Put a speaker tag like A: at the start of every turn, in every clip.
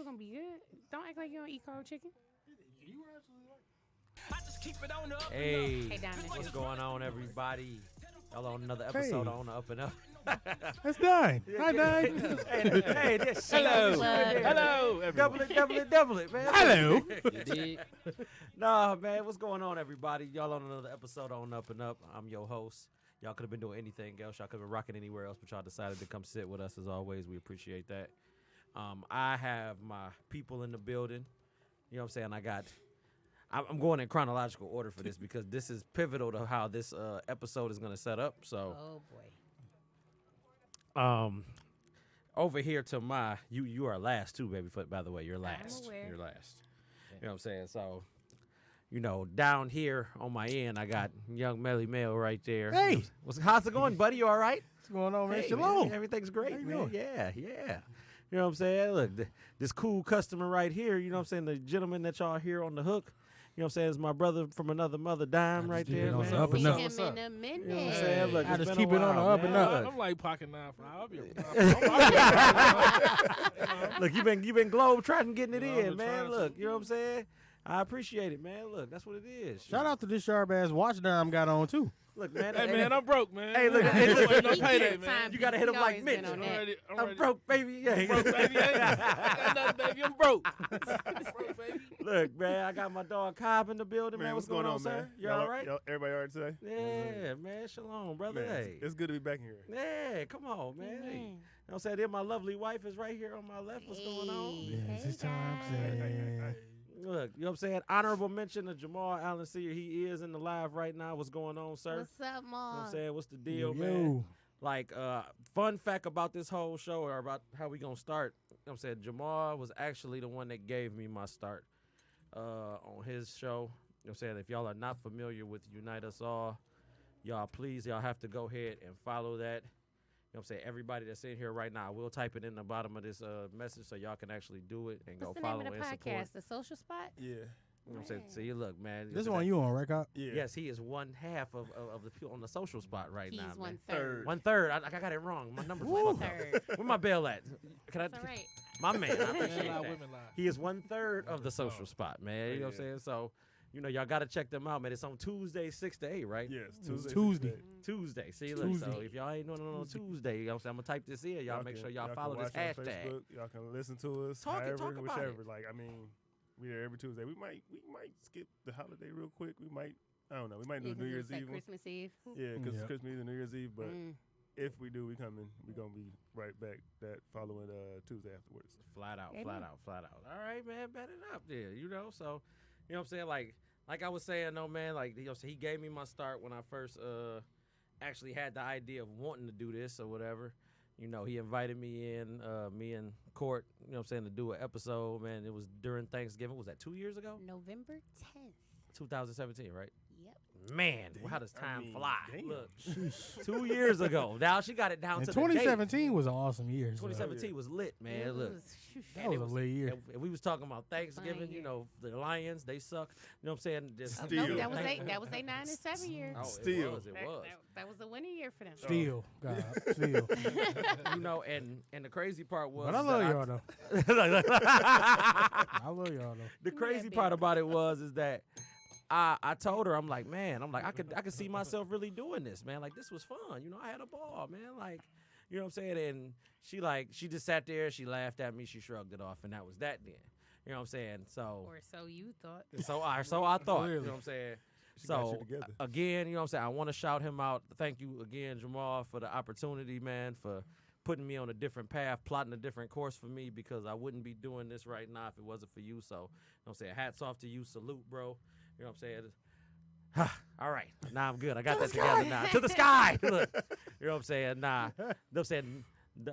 A: still gonna be good. Don't act like you don't eat cold chicken.
B: You were absolutely right.
C: Hey,
A: Hey, Diamond.
C: what's going on, everybody? Y'all on another episode on the Up and Up.
D: That's Dine. Hi, Dine.
C: hey, this
A: Hello.
B: Hello, everyone.
C: double it, man.
D: Hello.
C: Nah, man, what's going on, everybody? Y'all on another episode on Up and Up. I'm your host. Y'all could have been doing anything else. Y'all could have been rocking anywhere else, but y'all decided to come sit with us as always. We appreciate that. I have my people in the building. You know what I'm saying? I'm going in chronological order for this because this is pivotal to how this episode is going to set up. So,
A: Oh boy.
C: over here to my you are last too, baby. By the way, you're last.
A: aware.
C: You're last. You know what I'm saying? So, down here on my end, I got young Melly Mel right there.
D: Hey.
C: How's it going, buddy? You all right?
D: What's going on, man?
C: Hey,
D: Shalom.
C: man, everything's great,
D: How you
C: man.
D: doing?
C: Yeah. You know what I'm saying? Look, this cool customer right here, you know what I'm saying? The gentleman that y'all hear on the hook, you know what I'm saying, is my brother from another mother, Dime, right
D: keep
C: there,
D: it on
C: man.
D: the up and
A: See
D: up.
A: him
B: What's
A: in
B: up?
A: a minute.
C: You know what I'm saying? Look,
D: I
C: it's
D: just
C: been
D: keep
C: a
D: it on the
C: while,
D: up and
C: man.
D: up.
C: Look.
B: I'm like pocket 9 for I'll be
C: Look, you've been globe trotting getting it
B: No, I've
C: in,
B: been
C: man.
B: trying to.
C: Look, you know what I'm saying? I appreciate it, man. Look, that's what it is.
D: Shout out to this sharp ass watch Dime got on, too.
C: Look, man.
B: Hey, man, I'm broke, man.
C: Hey, look,
B: I'm
C: hey, look,
B: waiting on
A: He
B: payday,
A: get
B: man.
A: time.
C: You gotta hit him
A: He's
C: like
A: always
C: Mitch.
A: been on
B: I'm
A: that.
B: ready. I'm
C: I'm
B: ready.
C: broke, baby. Yeah.
B: Broke, baby. I got nothing, baby. I'm broke. Broke, baby.
C: Look, man, I got my dog Cobb in the building, man. What's going on, sir?
E: man?
C: You all right?
E: Everybody all right today?
C: Yeah, man. Shalom, brother.
E: Man,
C: Hey.
E: it's good to be back here.
C: Yeah, come on, man. Hey. You know
A: Amen.
C: what I'm saying? Then my lovely wife is right here on my left. What's going on?
A: Hey.
D: Yes, it's time.
A: guys.
C: Look, you know what I'm saying? Honorable mention to Jamal Allen Sr. He is in the live right now. What's going on, sir?
A: What's up,
C: You know what
A: Mom?
C: I'm saying? What's the deal, man? Like, fun fact about this whole show or about how we gonna start. You know what I'm saying? Jamal was actually the one that gave me my start on his show. You know what I'm saying? If y'all are not familiar with Unite Us All, y'all have to go ahead and follow that. You know what I'm saying? Everybody that's in here right now, we'll type it in the bottom of this message so y'all can actually do it and
A: What's
C: go
A: the
C: follow
A: name of the
C: and support.
A: podcast? The Social Spot?
E: Yeah.
C: You know what I'm saying? See, look, man.
D: This one you on, right, Cop?
E: Yeah.
C: Yes, he is one half of the people on the social spot right
A: He's
C: now, man.
A: 1/3.
C: 1/3. I got it wrong. My number's
A: One
C: fucked up.
A: third.
C: Where my bell at? Can I?
A: That's all right.
C: My man. I appreciate
B: Men lie,
C: that.
B: women lie.
C: He is 1/3 of the social spot, man. You know what I'm saying? So, y'all got to check them out, man. It's on Tuesday, 6 to 8, right?
E: Yes. Tuesday.
D: Tuesday.
C: Tuesday. See, look. So
D: Tuesday.
C: if y'all ain't doing it on Tuesday, you know what I'm saying? I'm gonna type this in. Y'all make sure y'all follow this
E: watch on
C: hashtag.
E: Facebook. Y'all can listen to us.
C: Talk
E: however,
C: about
E: whichever.
C: it.
E: Like, I mean, we're there every Tuesday. We might skip the holiday real quick. We might. I don't know. We might do
A: Yeah, 'cause
E: New
A: it
E: Year's
A: was like
E: Eve. One.
A: Christmas Eve.
E: Yeah, because
D: Yeah.
E: Christmas Eve and New Year's Eve. But
A: Mm.
E: if we do, we coming. We gonna be right back that following Tuesday afterwards.
C: Flat out.
A: Amen.
C: All right, man, bet it up there, So, you know what I'm saying? Like I was saying, though, man, like, so he gave me my start when I first actually had the idea of wanting to do this or whatever. He invited me in, me and Court, you know what I'm saying, to do an episode, man. It was during Thanksgiving. Was that 2 years ago?
A: November 10th.
C: 2017, right?
A: Yep.
C: Man, how does
E: I
C: time
E: mean,
C: fly?
E: damn.
C: Look, 2 years ago. Now she got it down
D: And
C: to the date.
D: 2017 was an awesome year. so
C: 2017 was lit, man.
A: It
C: Look.
A: was-
D: That was a lit year.
C: And we was talking about Thanksgiving,
A: year.
C: the Lions, they suck. You know what I'm saying? Just,
A: Oh,
E: Still.
A: no, that was they 9 and 7 year.
C: Oh,
E: Still.
C: it was.
A: That was a winning year for them.
D: Still. God. Still.
C: And the crazy part was
D: But I love
C: that
D: y'all, though. I love y'all, though.
C: the crazy part about it is that I told her, I'm like, I could see myself really doing this, man. Like, this was fun. I had a ball, man. Like, you know what I'm saying? And she just sat there, she laughed at me, she shrugged it off, and that was that then. You know what I'm saying? So
A: Or so you thought.
C: so I thought, you
D: Clearly.
C: know what I'm saying?
E: She got you
C: So
E: together.
C: again, you know what I'm saying? I want to shout him out. Thank you again, Jamal, for the opportunity, man, for putting me on a different path, plotting a different course for me, because I wouldn't be doing this right now if it wasn't for you. So, you know what I'm saying? Hats off to you. Salute, bro. You know what I'm saying? All right. Now I'm good. I got that together now. To the sky. Look. You know what I'm saying? Nah. You know what I'm saying?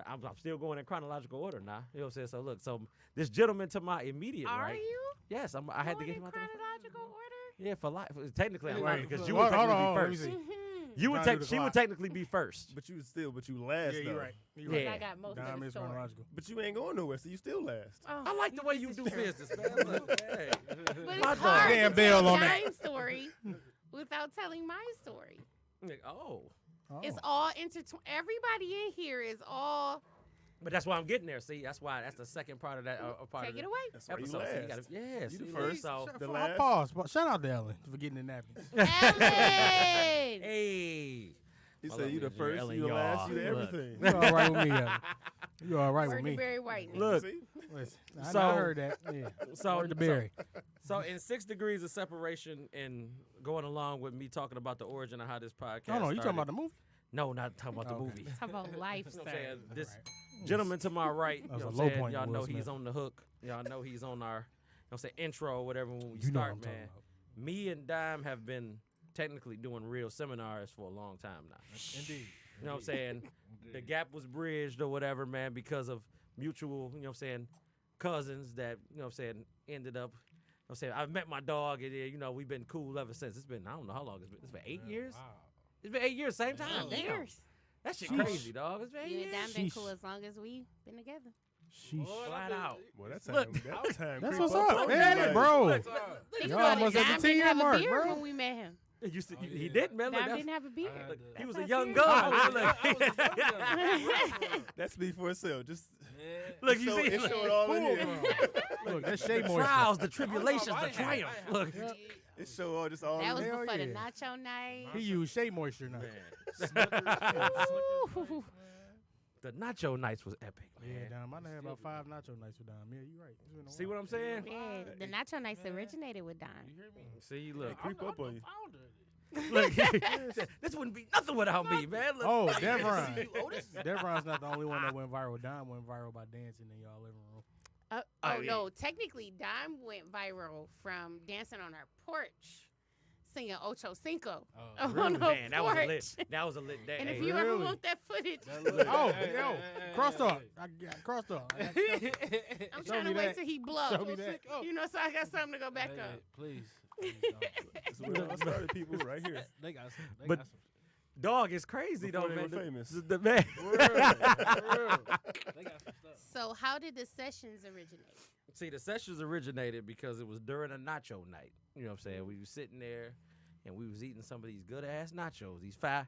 C: I'm still going in chronological order now. You know what I'm saying? So, look. So, this gentleman to my immediate
A: Are
C: right.
A: you?
C: Yes. I had to
A: Going
C: get
A: in
C: him out
A: chronological order?
C: Yeah, for life. Technically, I'm
D: Right.
C: not, because you
D: Hold
C: would
D: on,
C: technically
D: hold on, let
C: be
D: me
C: first.
D: see.
A: Mhm.
C: You would
D: Trying to do the
C: she would
D: clock.
C: technically be first.
E: But you last.
D: Yeah,
E: though.
D: you're right. You're
C: Yeah.
A: I got most
D: Dime
A: of the
D: is
A: story.
D: chronological.
E: But you ain't going nowhere, so you still last.
A: Oh,
C: I like the way you
A: this
C: do
A: is true.
C: business, man. Look, hey.
A: But
C: My
A: it's
C: dog.
A: hard to
D: Damn
A: tell
D: Bill on that.
A: Dime's story without telling my story.
C: Like, oh.
D: Oh.
A: It's all intertwined. Everybody in here is all
C: But that's why I'm getting there. See, that's the second part of that. Part
A: Take
C: of
A: it
C: the
A: away.
E: That's why you
C: episode. So you
E: last.
C: gotta,
E: You the
C: see,
E: first.
C: So,
E: The
D: Hold-
E: last-
D: Pause. Shout out to Ellen for getting the napkins.
A: Ellen.
C: hey.
E: He
C: My
E: said
C: love
E: you the
C: is
E: first,
C: Ellen,
E: you the last,
C: y'all.
E: you the
C: Look.
E: everything.
D: You all right with me, Ellen? You all right with
A: Word
D: me?
A: to Barry White.
C: Look.
E: See?
D: Listen,
C: So-
D: I heard that. Yeah.
C: So,
D: Word to Barry.
C: So in 6 Degrees of Separation and going along with me talking about the origin of how this podcast
D: Oh no, you talking
C: started-
D: about the movie?
C: No, not talking about the
D: Okay.
C: movie.
A: Talk about life
C: You know what I'm saying?
A: story.
C: This
D: Right.
C: gentleman to my right, you
D: That was
C: know
D: a
C: what
D: low
C: I'm saying?
D: point
C: Y'all
D: with
C: know
D: Will
C: he's
D: Smith.
C: on the hook. Y'all know he's on our, you know what I'm saying, intro or whatever when we
D: You know what
C: start,
D: I'm talking
C: man.
D: about.
C: Me and Dime have been technically doing real seminars for a long time now.
B: Indeed.
C: You know what I'm saying? The gap was bridged or whatever, man, because of mutual, you know what I'm saying, cousins that, you know what I'm saying, ended up, you know what I'm saying, I met my dog and, you know, we've been cool ever since. It's been, I don't know how long it's been. It's been 8 years?
B: Wow.
C: It's been 8 years, same time. Damn.
A: Years.
C: That shit
D: Sheesh.
C: crazy, dog. It's been 8
A: You and
C: years.
A: Dime been
D: Sheesh.
A: cool as long as we been together.
D: Sheesh.
C: Flat out.
E: Boy, that time,
C: Look.
E: that time.
D: That's
E: creep
D: what's
E: up
D: up,
E: on you,
D: man,
E: like-
D: bro.
C: Look,
A: Think
D: Y'all
A: about it.
D: almost at the
A: Dime didn't
D: 10-year
A: have
D: mark,
A: a beard
D: bro.
A: when we met him.
C: He did, man. Look,
A: Dime
C: that's-
A: didn't have a beard.
B: I had to-
C: he was
A: That's
C: a young
A: how
C: gun.
B: I
C: Look.
E: That speaks for itself. Just
C: Look, you
E: show,
C: see,
E: it
C: look,
E: showed all in here.
D: Look, that's
C: the
D: shade moisture.
C: trials, the tribulations, the triumph. Look,
E: It showed all just all
A: That
E: in
A: was
E: here.
D: Hell
A: before the
D: yeah.
A: nacho night.
D: He used shade moisture now.
A: Ooh.
C: the nacho nights was epic, man.
D: Yeah, Dom. I done had about 5 nacho nights with Dom. Yeah, you right. It's been a
C: See
D: while.
C: what I'm saying?
A: Yeah, the nacho nights originated with Dime.
B: You hear me?
C: See, look,
E: Creep up on you.
C: look. This wouldn't be nothing without me, man. Look.
D: Oh, Devron. Devron's not the only one that went viral. Dom went viral by dancing in y'all living room.
C: Oh,
A: Oh
C: yeah.
A: no, technically Dime went viral from dancing on our porch, singing Ocho Cinco
B: Oh,
A: on
C: Really?
A: our
C: Man, that was a
A: porch.
C: lit. That was a lit day.
A: And if
C: Hey,
A: you ever
D: really?
A: want that footage,
D: Oh, yo, crosstalk. I got crosstalk. I got crosstalk.
A: I'm
D: Show
A: trying
D: me
A: to wait
D: that.
A: till he blow.
D: Show me that.
A: You know, so I got something to go back
B: Hey,
A: up.
B: please.
E: That's where it all started, people, right here.
B: They got some. They
C: But-
B: got some.
C: dog is crazy
E: Before
C: though,
E: they
C: man.
E: were famous.
C: The man.
B: For real. They got some stuff.
A: So how did the sessions originate?
C: See, the sessions originated because it was during a nacho night. You know what I'm saying? We was sitting there and we was eating some of these good ass nachos. These fire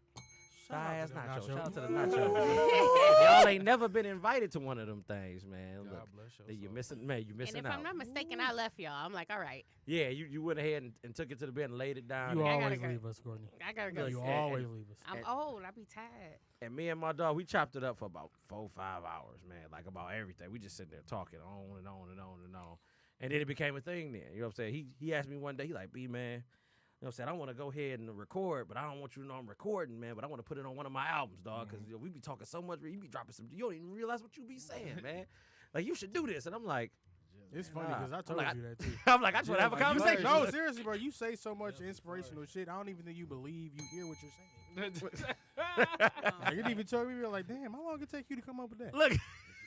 C: ass
D: to the
C: nachos.
D: nachos.
C: Shout out to the nachos. Y'all ain't never been invited to one of them things, man.
B: God
C: Look,
B: bless your
C: you
B: soul.
C: missing, man. You
A: And
C: missing
A: if
C: out.
A: I'm not mistaken, I left y'all. I'm like, all right,
C: Yeah, you went ahead and took it to the bed and laid it down.
D: You
A: I gotta
D: always
A: go.
D: leave us, Courtney.
A: I gotta go.
C: Look,
D: You
A: sit.
C: and-
D: always leave us.
A: I'm
C: and-
A: old. I be tired.
C: And me and my dog, we chopped it up for about 4 or 5 hours, man. Like about everything. We just sitting there talking on and on and on and on. And then it became a thing then. You know what I'm saying? He asked me one day, he like, B, man, you know what I'm saying? I want to go ahead and record, but I don't want you to know I'm recording, man. But I want to put it on one of my albums, dog, because we be talking so much. You be dropping some, you don't even realize what you be saying, man. Like, you should do this. And I'm like,
D: It's funny
C: Nah.
D: because I
C: I'm
D: told
C: like,
D: you that too.
C: I'm like, I just want to have a
B: like, you
C: conversation.
D: No, seriously, bro. You say so much inspirational shit. I don't even think you believe you hear what you're saying. Like, it even told me, you're like, damn, how long it take you to come up with that?
C: Look,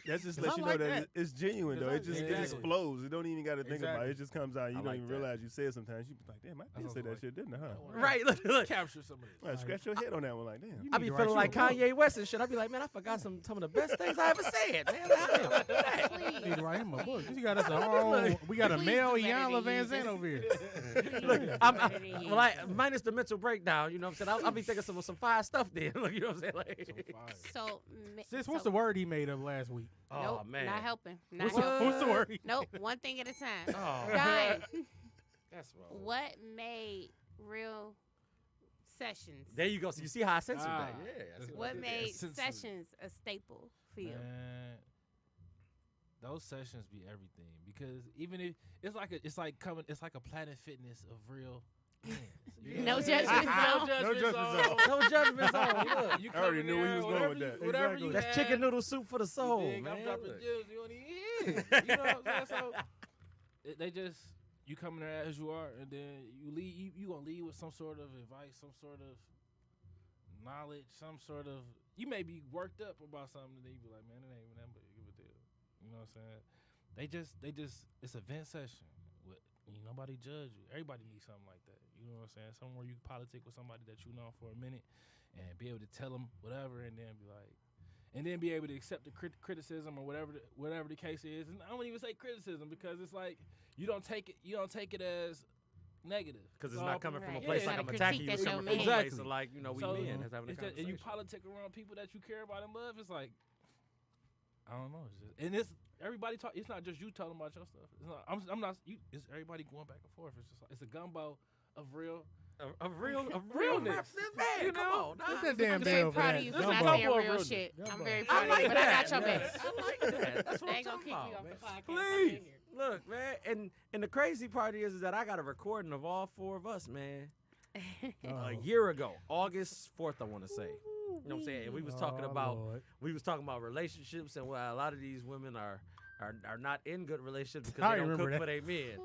E: That's just
D: 'Cause
E: let
D: I
E: you know
D: like
E: that
D: that.
E: it's genuine, though. It just it
B: Exactly.
E: explodes. You don't even got to think about
D: Exactly.
E: it. It just comes out. You
C: I
E: don't
C: like
E: even
C: that.
E: realize you said sometimes. You be like, damn, I did
B: That's
E: say
B: what
E: that
B: I'm
E: shit, didn't I? Huh?
C: right, look.
B: Capture some of this.
E: Right, scratch your head on that one, like, damn.
D: You
C: I
D: need
C: be
D: to
C: feeling
D: write
C: like
D: you a book.
C: Kanye West and shit. I be like, man, I forgot some of the best things I ever said, man. How
D: You need
A: Please.
D: to write him a book. You got us our own. We got a
A: Please
D: male
A: do better
D: Iyanla
A: than
D: Van
A: you.
D: Zandt over here.
C: Look,
A: Please,
C: I'm,
A: better than you.
C: well, like, minus the mental breakdown, you know what I'm saying? I'll be thinking some fire stuff then. Look, you know what I'm saying? Like,
A: So,
D: Sis, what's the word he made up last week?
C: oh,
A: Nope,
C: man.
A: not helping. Not
D: What's the,
A: helping.
D: what's the word?
A: Nope, one thing at a time.
C: Oh,
A: Dime,
C: that's wrong.
A: what made real sessions?
C: There you go. So you see how I censored
B: Ah.
C: that? Yeah. I see
A: What
C: I did
A: made
B: Censored.
A: sessions a staple for you?
B: Man, those sessions be everything because even if it's like a Planet Fitness of real. hands. You
A: No
B: know?
A: judgment zone.
B: No judgment
E: judgment
B: zone.
C: there. No judgment zone. Look,
B: You
E: I already
B: come in
E: knew where he
B: there,
E: was going
B: whatever
E: with that.
B: you- Whatever
E: Exactly.
B: you
C: that's
B: had,
C: chicken noodle soup for the
B: you
C: soul,
B: dig,
C: man.
B: I'm dropping
C: Look.
B: gems. You don't even eat. You know what I'm saying? So they just you come in there as you are, and then you leave. You gonna leave with some sort of advice, some sort of knowledge, some sort of. You may be worked up about something, and then you be like, man, it ain't even that big of a deal. You know what I'm saying? They just it's a vent session. With nobody judge you. Everybody needs something like that. You know what I'm saying? Somewhere you can politic with somebody that you know for a minute, and be able to tell them whatever, and then be like. And then be able to accept the criticism or whatever the case is. And I don't even say criticism because it's like you don't take it as negative.
C: Because it's
B: So
C: not coming from a
A: Right.
C: place
B: Yeah,
C: like
B: you
C: I'm
A: gotta
C: attacking you.
A: critique
C: It's
A: that
C: coming
A: your
C: from a
A: man.
C: place of like, you know, we
B: So,
C: men that's having a
B: It's just, and you
C: conversation.
B: politic around people that you care about and love. It's like I don't know. It's just, and it's everybody talk. It's not just you telling about your stuff. It's not. I'm not. It's everybody going back and forth. It's just like, it's a gumbo of real.
C: A realness.
B: Man,
C: You
B: come
C: know?
B: on.
D: Put that
A: I'm
D: damn
A: very
D: bell for
A: proud
D: that.
A: of you for
B: This is
A: not
B: a
A: saying
B: couple of
A: real
B: real
A: shit.
D: niggas.
A: I'm very
C: I
A: proud of
C: like
A: you, but I
C: that.
A: got your
C: Yeah.
A: back.
C: I like that. That's what
A: They
C: I'm
A: ain't gonna
C: talking
A: kick
C: about,
A: me off
C: man.
A: the podcast.
C: Please.
A: I'm here.
C: Look, man, and the crazy part is that I got a recording of all four of us, man. A year ago, August 4th, I want to say. You know what I'm saying? And we was talking about relationships and why a lot of these women are not in good relationships because
D: I
C: they don't
D: remember
C: cook
D: that.
C: for their men.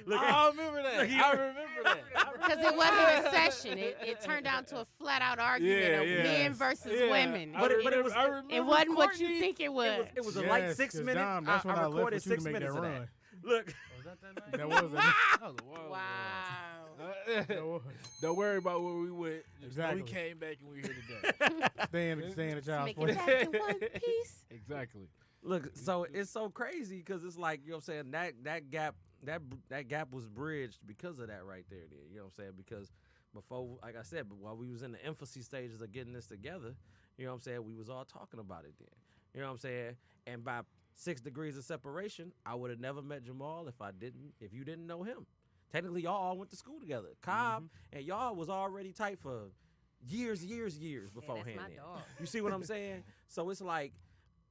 C: Look,
B: I remember that.
C: Look,
B: I remember that.
A: Because it wasn't a session. It turned out to a flat out argument of men versus women.
C: But it was-
A: It wasn't what you think it was.
C: it was a light 6 minute.
D: Dom, that's when
C: I
D: I left
C: recorded
D: with you to
C: 6
D: make
C: minutes
D: that
C: of that.
D: run.
C: Look,
B: Was that that night?
D: That was it.
B: That was a wild
A: Wow.
D: That was.
B: Don't worry about where we went. Just know
D: Exactly.
B: we came back and we here today.
D: Stay in the child's
A: Make
D: place.
A: it back in one piece.
B: Exactly.
C: look. So it's so crazy because it's like, you know what I'm saying, that gap was bridged because of that right there. You know what I'm saying? Because before, like I said, but while we was in the infancy stages of getting this together, you know what I'm saying, we was all talking about it then. You know what I'm saying? And by 6 degrees of separation, I would have never met Jamal if you didn't know him. Technically, y'all all went to school together. Cobb and y'all was already tight for years beforehand.
A: that's my
C: then.
A: dog.
C: You see what I'm saying? So it's like,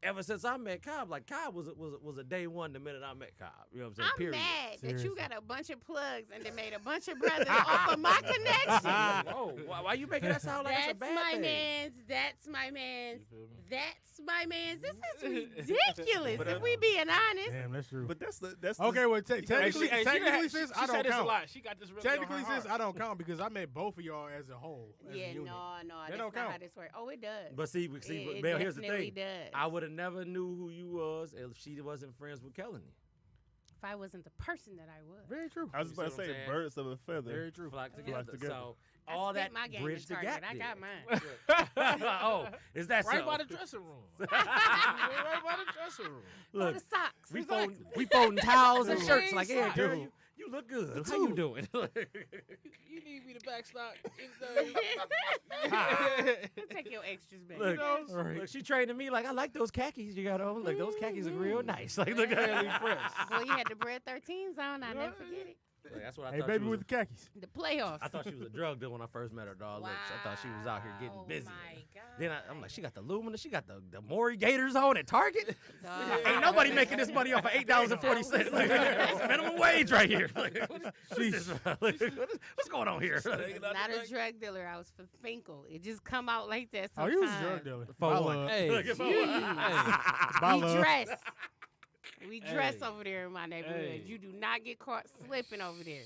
C: ever since I met Cobb, like Cobb was a day one the minute I met Cobb. You know what I'm saying?
A: I'm
C: Period.
A: mad that
D: Seriously.
A: you got a bunch of plugs and they made a bunch of brothers off of my connection.
C: Whoa, why you making that sound like it's a
A: That's
C: bad
A: my
C: thing?
A: man's. That's my man's.
B: You feel me?
A: That's my man's. This is ridiculous.
E: But,
A: if we being honest.
D: Damn, that's true.
E: But that's the
D: Okay, well,
B: Hey,
D: technically,
B: she
D: sis,
B: she
D: I
B: said
D: don't
B: this a
D: count.
B: lot. She got this really
D: Technically,
B: on her
D: sis,
B: heart.
D: I don't count because I met both of y'all as a whole. As
A: Yeah,
D: a unit.
A: no, that's
D: They
A: not
D: don't
A: how
D: count.
A: this works. Oh, it does.
C: But see,
A: it
C: Mel, here's the
A: definitely
C: thing.
A: does.
C: I would have never knew who you was if she wasn't friends with Kelly.
A: If I wasn't the person that I was.
D: Very true.
E: I was
C: You
E: about to
C: see what
E: say
C: I'm saying?
E: birds of a feather.
D: Very true.
C: Flock
A: Flock
C: together.
E: together.
C: So
A: I
C: all
A: spit
C: that
A: my game
C: bridged
A: in
C: the
A: Target.
C: gap.
A: I got
C: then.
A: mine.
C: Oh, is that
B: Right
C: so?
B: by the dressing room. right by the dressing room.
A: Or
C: Look,
A: the socks.
C: we
A: Exactly.
C: we folding towels and
B: The
C: shirts
B: main
C: like, yeah,
B: side.
C: girl, you look good. How you doing?
B: You need me to backstop anything.
A: Take your extras back.
C: Look,
D: Right.
C: look, she training me like, I like those khakis you got on. Like, those khakis are real nice. Like, look
B: Fairly
C: at
B: fresh.
A: Boy, you had the bread 13s on. I never forget it.
C: That's what I
D: Hey,
C: thought.
D: baby
C: she was
D: with the khakis.
A: The playoffs.
C: I thought she was a drug dealer when I first met her, dog. Look, I thought she was out here getting
A: Wow,
C: busy.
A: my God.
C: Then I'm like, she got the Lumina, she got the Maury Gators on at Target.
A: Dog.
C: Ain't nobody making this money off of $8.40. Like, it's minimum wage right here. Like, what is this? What's going on here?
A: Not a drug dealer. I was for Finkel. It just come out like that
D: Oh,
A: sometimes.
D: you was a drug dealer.
C: For
D: I
C: one.
D: love-
B: Hey,
C: Look at
D: By
A: We
D: love.
A: dress. We dress
B: Hey.
A: over there in my neighborhood.
B: Hey.
A: You do not get caught slipping over there.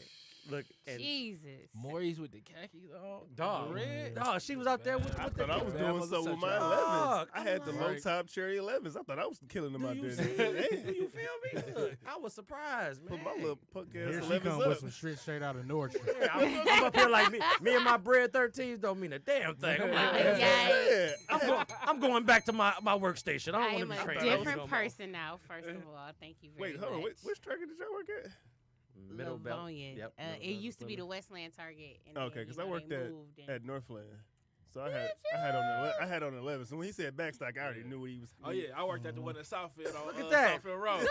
C: Look, and
A: Jesus.
B: Maury's with the khakis on.
C: dog,
B: The red.
C: dog, she was out there with
E: I
C: the
E: thought I was
B: Bad
E: doing
B: mother
E: something with my
B: such a-
E: 11s.
C: Dog,
E: I had the
C: I'm
E: low
C: like-
E: top cherry 11s. I thought I was killing them
C: Do
E: out
C: you
E: there.
C: see? Do you feel me? Look, I was surprised, man.
E: Put my little punk ass
D: Here she
E: 11s
D: come
E: up.
D: with some shit straight out of Nordstrom.
C: Yeah, I'm up here like me and my bread 13s don't mean a damn thing. I'm like,
A: Yeah.
C: man,
A: Yeah.
C: I'm going back to my workstation. I
A: I
C: don't want
A: am
C: to be
A: a
C: trained.
A: different person now, first of all. Thank you very
E: Wait,
A: much.
E: hold on. Which Target did y'all work at?
C: Middle belt.
A: Livonia.
C: Yep.
A: It used to be the Westland Target. And
E: Okay,
A: then,
E: because
A: you
E: I
A: know,
E: worked
A: they moved and-
E: at Northland. So I had on the 11. So when he said backstock, I already knew what he was.
B: Oh yeah, I worked at the one in Southfield on
C: Look at that.
B: Southfield Road.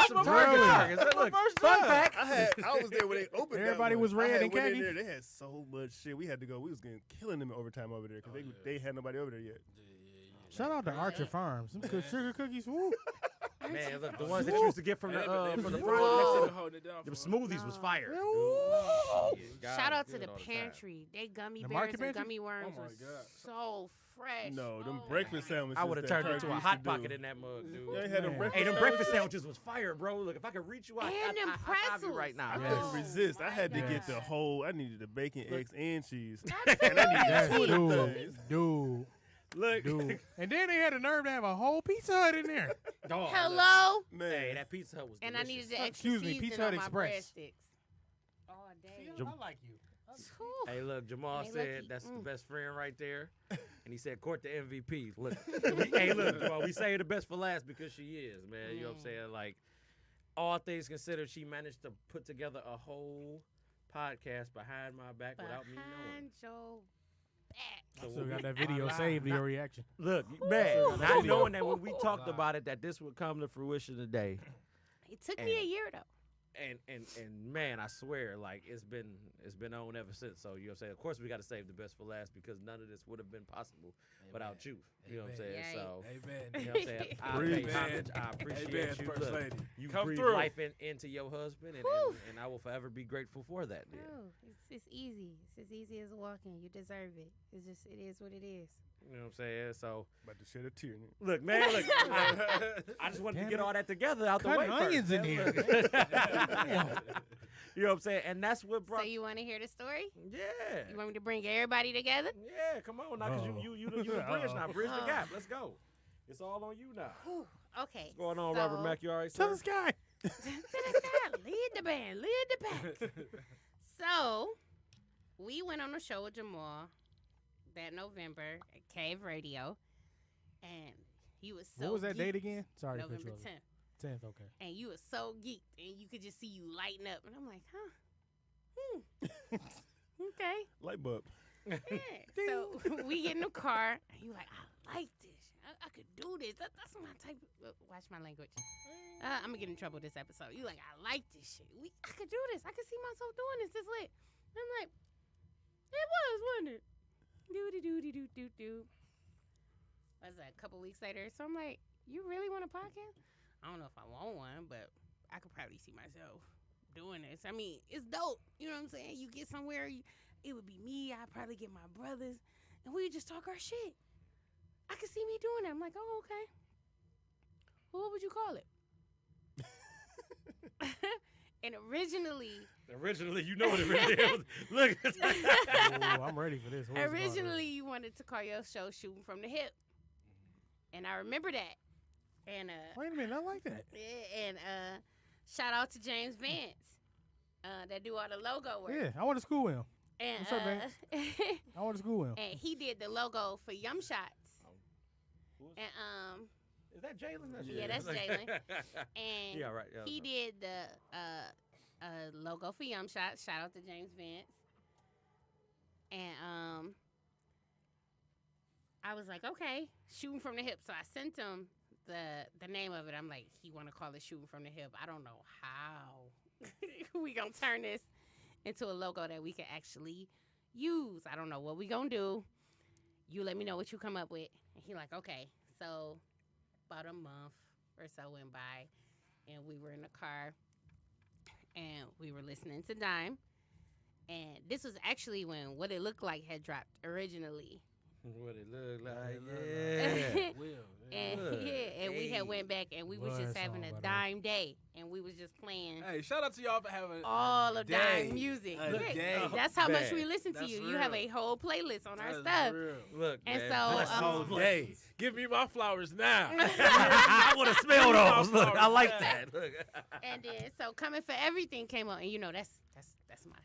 C: Some
B: my
C: targets,
B: first
C: targets.
B: time.
C: Look,
B: My first
C: fun
B: time.
C: fact.
E: I was there when they opened. that
D: Everybody
E: one.
D: was red
E: I had
D: and
E: went in
D: khaki?
E: there. They had so much shit. We had to go. We was getting killing them in overtime over there because they had nobody over there yet.
D: Shout out to Archer Farms. Some good sugar cookies. Woo.
C: Man, look, the ones that you used to get from the front next to the smoothies was fire.
D: Woo.
A: Shout out to the pantry. They gummy
D: The
A: bears
D: market
A: and
D: pantry?
A: gummy worms
B: Oh my
A: was
B: God.
A: so fresh.
E: No, them
A: Oh
E: breakfast
A: my
E: sandwiches.
C: I would have
E: that
C: turned
E: Target
C: into a
E: used
C: hot
E: to do.
C: pocket in that mug, dude.
E: You ain't had them
D: Man.
E: breakfast
C: Hey, them
E: sandwiches?
C: breakfast sandwiches was fire, bro. Look, if I could reach you,
A: And them
C: I'd be
A: pretzels.
C: right now.
E: I
D: Yes.
E: couldn't resist. I
A: my
E: had to get the
A: God.
E: whole. I needed the bacon, eggs, and cheese.
A: Absolutely.
E: And I needed
D: Yes,
E: two of them
D: dude.
E: things.
D: Dude.
C: Look,
D: Dude. And then they had the nerve to have a whole Pizza Hut in there.
C: dog.
A: Hello.
E: Man,
C: Hey, that Pizza Hut was
A: And I
C: delicious.
A: needed the extra
D: Excuse me,
A: seasoning
D: Pizza Hut
A: on my
D: Express.
A: breadsticks. Oh, dang.
D: I like you.
A: Whew.
C: Hey, look, Jamal
A: They
C: said
A: lucky.
C: that's the best friend right there, and he said court the MVP. Look, hey, look, Jamal, we say the best for last because she is, man. You know what I'm saying? Like, all things considered, she managed to put together a whole podcast behind my back without me knowing.
A: Behind your that.
D: Still got that video saved to your reaction.
C: Look, man,
D: Woo!
C: not knowing that when we talked about it, that this would come to fruition today.
A: It took me a year though.
C: And man, I swear, like it's been on ever since. So you know what I'm saying? Of course we gotta save the best for last because none of this would have been possible without you. You know what I'm saying?
A: Yikes.
C: So
B: Amen.
C: you know what I'm saying? I
E: Breathe,
C: pay
E: man.
C: homage. I appreciate
B: Amen,
C: you.
B: First
C: Look,
B: Lady.
C: you
B: Come
C: breathe
B: through.
C: life into your husband,
A: Whew.
C: and I will forever be grateful for that. Dear.
A: Oh, it's easy. It's as easy as walking. You deserve it. It is what it is.
C: You know what I'm saying? So
E: About to shed a tear.
C: look, man, look. I just wanted
D: Damn
C: to get
D: it.
C: all that together out the way
D: Cutting
C: first.
D: onions in
C: man.
D: here.
C: You know what I'm saying? And that's what brought.
A: So you want to hear the story?
C: Yeah.
A: You want me to bring everybody together?
C: Yeah, come on now, because you the bridge now. Bridge the gap. Let's go. It's all on you now.
A: Whew. Okay.
C: What's going on, Robert
A: so-
C: Mack? You all right,
D: Tell
C: sir?
D: this guy.
A: Lead the band. Lead the pack. So, we went on a show with Jamal that November at Cave Radio, and he was so
D: What was that
A: geeked.
D: date again? Sorry to cut
A: November
D: you off.
A: 10th.
D: 10th, okay.
A: And you was so geeked, and you could just see you lighting up. And I'm like, huh? Okay.
E: Light bulb.
A: Yeah. So we get in the car, and you like, I like this. I could do this. That's my type. Watch my language. I'm gonna get in trouble this episode. You like, I like this shit. I could do this. I could see myself doing this. This lit. And I'm like, it was, wasn't it? Do. Was that a couple weeks later? So I'm like, you really want a podcast? I don't know if I want one, but I could probably see myself doing this. I mean, it's dope. You know what I'm saying? You get somewhere, it would be me. I'd probably get my brothers, and we would just talk our shit. I could see me doing that. I'm like, oh, okay. Well, what would you call it? And originally,
C: you know what it really is. Look.
D: Oh, I'm ready for this. What was it called?
A: originally you wanted to call your show Shooting from the Hip. And I remember that. And
D: Wait a minute, I like that.
A: yeah, and shout out to James Vance. That do all the logo work.
D: Yeah, I went to school with him.
A: And
D: What's up, Vance? I went to school with him.
A: and he did the logo for Yum Shots. And
C: Is that Jalen?
A: Yeah, that's Jalen. And
C: Yeah, right. Yeah,
A: he did the logo for Yum Shots. Shout out to James Vance. And I was like, okay, Shooting from the Hip. So I sent him the name of it. I'm like, he want to call it Shooting from the Hip. I don't know how we gonna turn this into a logo that we can actually use. I don't know what we gonna do. You let me know what you come up with. And he like, okay. So about a month or so went by, and we were in the car, and we were listening to Dime. And this was actually when What It Looked Like had dropped originally.
C: What it look like,
A: Yeah.
B: Will.
A: And
C: Look,
A: and we had went back, and we was just
D: What
A: having
D: song,
A: a
D: by the way?
A: Dime day, and we was just playing
B: Hey, shout out to y'all for having
A: all of
B: day.
A: Dime music.
B: A
A: Yeah,
B: day.
A: that's how much
C: Man,
A: we listen to
B: that's
A: you. You have a
B: real.
A: whole playlist on our
B: That is
A: stuff.
B: real.
C: Look,
A: And
C: man,
A: so,
C: bless
A: um,
C: all
B: Whole
C: the
B: day. Give me my flowers now.
C: I want to smell those. Look, I like
B: Yeah.
C: that. Look.
A: And then so Coming for Everything came on, and you know that's my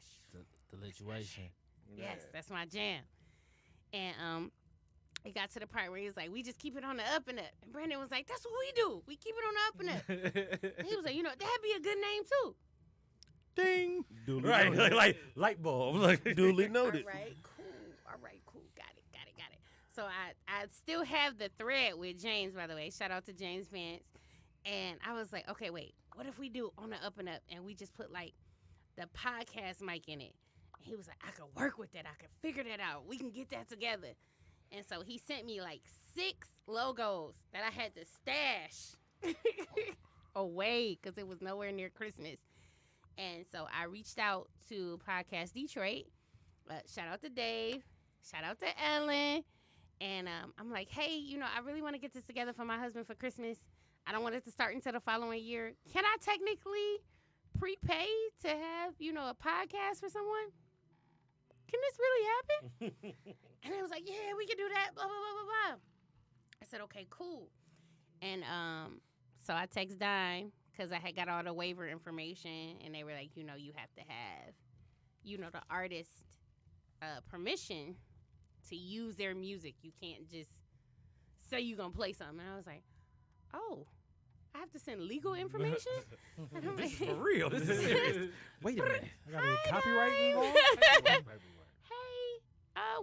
B: The lituation.
A: yes, that's my jam. And it got to the part where he was like, we just keep it on the up and up. And Brandon was like, that's what we do. We keep it on the up and up. And he was like, you know, that'd be a good name too.
D: Ding.
E: Duly
C: Right,
E: noted.
C: like light bulb. Look.
E: Duly noted.
A: All right, cool. Got it. So I still have the thread with James, by the way. Shout out to James Vance. And I was like, okay, wait, what if we do on the up and up and we just put like the podcast mic in it? And he was like, I could work with that. I could figure that out. We can get that together. And so he sent me like 6 logos that I had to stash away because it was nowhere near Christmas. And so I reached out to Podcast Detroit. Shout out to Dave. Shout out to Ellen. And I'm like, hey, you know, I really want to get this together for my husband for Christmas. I don't want it to start until the following year. Can I technically prepay to have, you know, a podcast for someone? Can this really happen? And I was like, yeah, we can do that, blah, blah, blah, blah, blah. I said, okay, cool. And so I text Dime because I had got all the waiver information, and they were like, you know, you have to have, you know, the artist permission to use their music. You can't just say you're going to play something. And I was like, oh, I have to send legal information? And I'm
C: This is
A: like,
C: for real. This is serious. Wait a minute.
D: I got to get copyright
A: Dime.
D: involved.
A: Hey,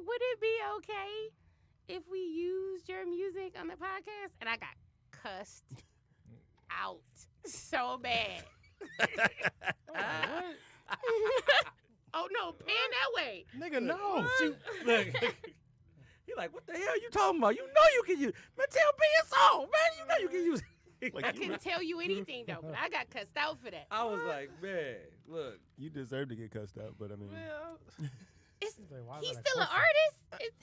A: would it be okay if we used your music on the podcast? And I got cussed out so bad. Oh no, pan that way.
D: Nigga, no.
C: Look, he like, what the hell you talking about? You know you can use. Man, tell me a song, man. You know you can use.
E: Like,
A: I couldn't tell you anything though, but I got cussed out for that.
C: I was like, man, look.
E: you deserve to get cussed out, but I mean,
A: It's,
D: He's like, why
A: he's
D: would I
A: still an
D: cuss
A: artist.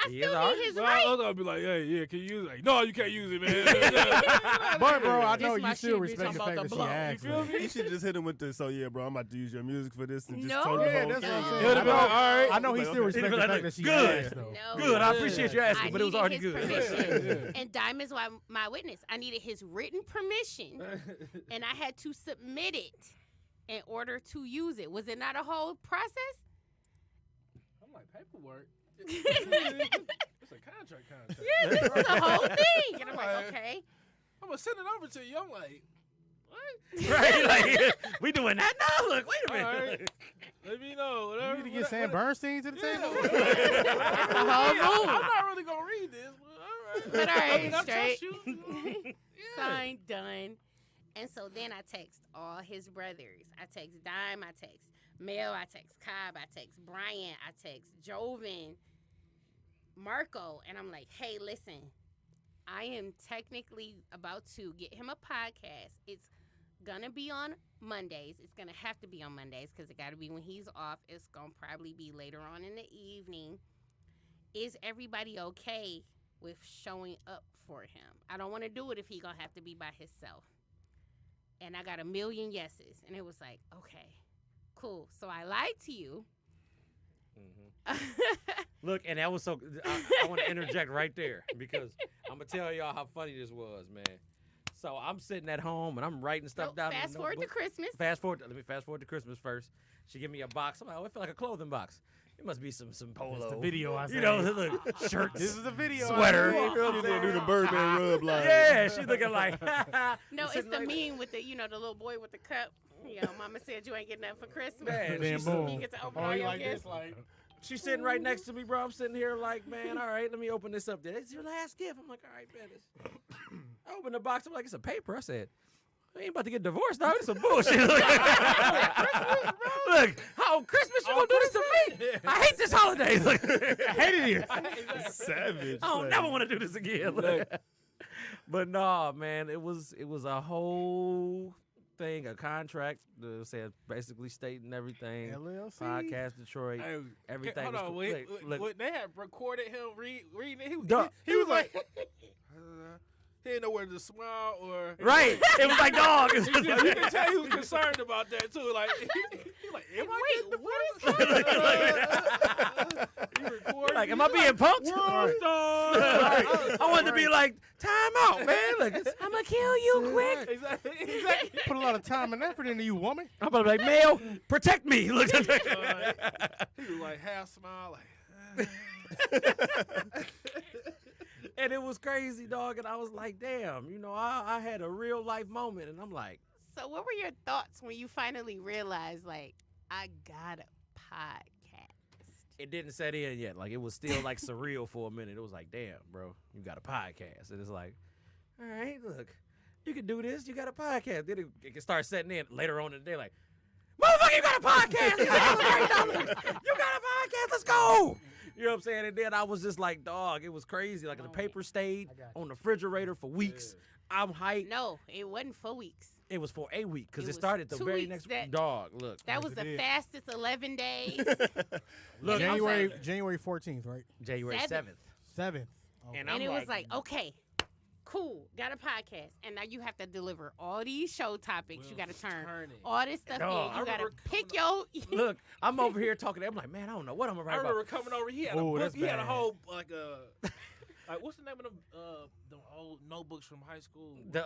A: I
C: He is
A: still
C: an
A: need
C: artist?
A: his
B: Well, I
A: right.
B: was gonna be like, hey, yeah, can you use it? Like, no, you can't use it, man.
D: But bro, I know
A: This my
D: you still
A: shit, bitch.
D: respect
A: I'm
D: the
A: about
D: fact
A: to
D: that she
A: blow.
D: asked.
B: You feel
D: man.
B: me?
E: you should just hit him with the, so yeah, bro, I'm about to use your music for this and just
A: No.
E: told him the
D: Yeah,
E: whole
D: that's
E: thing.
D: what I'm
B: It
D: saying.
B: would've
D: I
B: been
D: know-
B: like, all right.
D: I know he
E: Like,
D: still
E: okay.
D: respects
C: He'd
D: the
C: be
D: fact
C: like,
D: that she
C: good.
D: asked though.
A: No.
C: Good, I
B: Yeah.
C: appreciate you asking,
A: I
C: but it was
A: needed
C: already
A: his
C: good.
A: permission. And Diamond's my witness. I needed his written permission, and I had to submit it in order to use it. Was it not a whole process?
B: I'm like, paperwork.
A: Yeah,
B: It's a contract.
A: this was a whole thing. And I'm like,
B: Right.
A: okay.
B: I'm gonna send it over to you. I'm like, what?
C: Right? Like, we doing that now? Look, wait a
B: All
C: minute.
B: right. Let me know.
D: You
B: Whatever.
D: need to get Sam Bernstein to the
B: Yeah,
D: table.
A: That's the whole move.
B: I'm not really gonna read this, but all right.
A: But all right,
B: I mean, I
A: straight.
B: trust you. Yeah.
A: Signed, done. And so then I text all his brothers. I text Dime. I text Mel. I text Cobb. I text Brian. I text Joven, Marco. And I'm like, hey, listen, I am technically about to get him a podcast. It's going to be on Mondays. It's going to have to be on Mondays because it got to be when he's off. It's going to probably be later on in the evening. Is everybody okay with showing up for him? I don't want to do it if he going to have to be by himself. And I got a million yeses. And it was like, okay, cool. So I lied to you.
C: Look, and that was so. I want to interject right there because I'm gonna tell y'all how funny this was, man. So I'm sitting at home and I'm writing stuff
A: Nope,
C: down. in the
A: fast forward to
C: notebook.
A: Christmas.
C: Let me fast forward to Christmas first. She give me a box. I'm like, oh, it felt like a clothing box. It must be some polo.
D: It's the video I
C: You know,
D: saved.
C: look, shirts,
D: This is the video.
C: sweater.
D: I
C: You know what I'm
E: She
C: saying?
E: did do the Birdman rub like.
C: Yeah, she looking like.
A: No, it's
C: sitting
A: the
C: right there.
A: meme with the, the little boy with the cup. Mama said you ain't getting nothing for Christmas.
C: Man,
D: Then
C: she's-
D: boom.
A: You get to open
D: Oh,
A: all
D: you
A: your
D: like
A: gifts.
D: this? Like,
C: She's sitting right next to me, bro. I'm sitting here like, man, all right, let me open this up. It's your last gift. I'm like, all right, man. I opened the box. I'm like, it's a paper. I said, I ain't about to get divorced, dog. It's some bullshit. Look, how Christmas you gonna do this to me? I hate this holiday. Look,
D: I hate it here.
E: Savage.
C: I don't
E: like.
C: never want to do this again. Look. But no, man, it was a whole thing, a contract that said basically stating everything.
D: LLC.
C: Podcast Detroit.
B: Hey,
C: Everything
B: Hold
C: was
B: on,
C: cool.
B: wait.
C: Look,
B: Wait, they had recorded him reading it.
C: Duh.
B: He was like, he didn't know whether to smile or.
C: right. It was like, dog.
B: You can tell he was concerned about that too. Like, he like, am I
A: Wait,
B: getting
A: what
B: divorced? He recorded.
C: Like, am I being punked?
B: World star.
C: I wanted to be like, time out, man. Look,
A: I'm going to kill you quick.
B: Exactly.
D: Put a lot of time and effort into you, woman.
C: I'm about to be like, Mel, protect me. Look.
B: He was like half smile, like.
C: And it was crazy, dog. And I was like, damn, I had a real life moment. And I'm like,
A: So what were your thoughts when you finally realized, like, I got a podcast?
C: it didn't set in yet. Like, it was still like surreal for a minute. It was like, damn, bro, you got a podcast. And it's like, all right, look, you can do this. You got a podcast. Then it can start setting in later on in the day, like, motherfucker, you got a podcast. You got a podcast. Let's go. You know what I'm saying? And then I was just like, dog, it was crazy. Like, the paper stayed
D: I got
C: on the refrigerator for weeks. I'm hyped.
A: No, it wasn't 4 weeks.
C: It was for a week because
A: It
C: it
A: was
C: started the
A: 2
C: very
A: weeks
C: next
A: that-
C: dog. Look,
A: That
D: Yes,
A: was
D: it
A: the
D: did.
A: fastest 11 days.
C: look,
A: And I was like-
D: January 14th, right?
C: January 7th.
A: 7th.
D: 7th. Okay.
C: And
A: And
C: I'm
A: it was
C: like,
A: like, okay, cool, got a podcast. And now you have to deliver all these show topics. You got to turn
B: it.
A: all this stuff
C: Dog,
A: in.
B: I
A: You got to
B: remember
A: pick your...
C: look, I'm over here talking to him. I'm like, man, I don't know what I'm going to
B: I
C: write
B: remember
C: about.
B: coming over. He had a
D: Ooh,
B: book.
D: that's
B: He had a
D: bad.
B: whole like what's the name of the old notebooks from high school?
C: The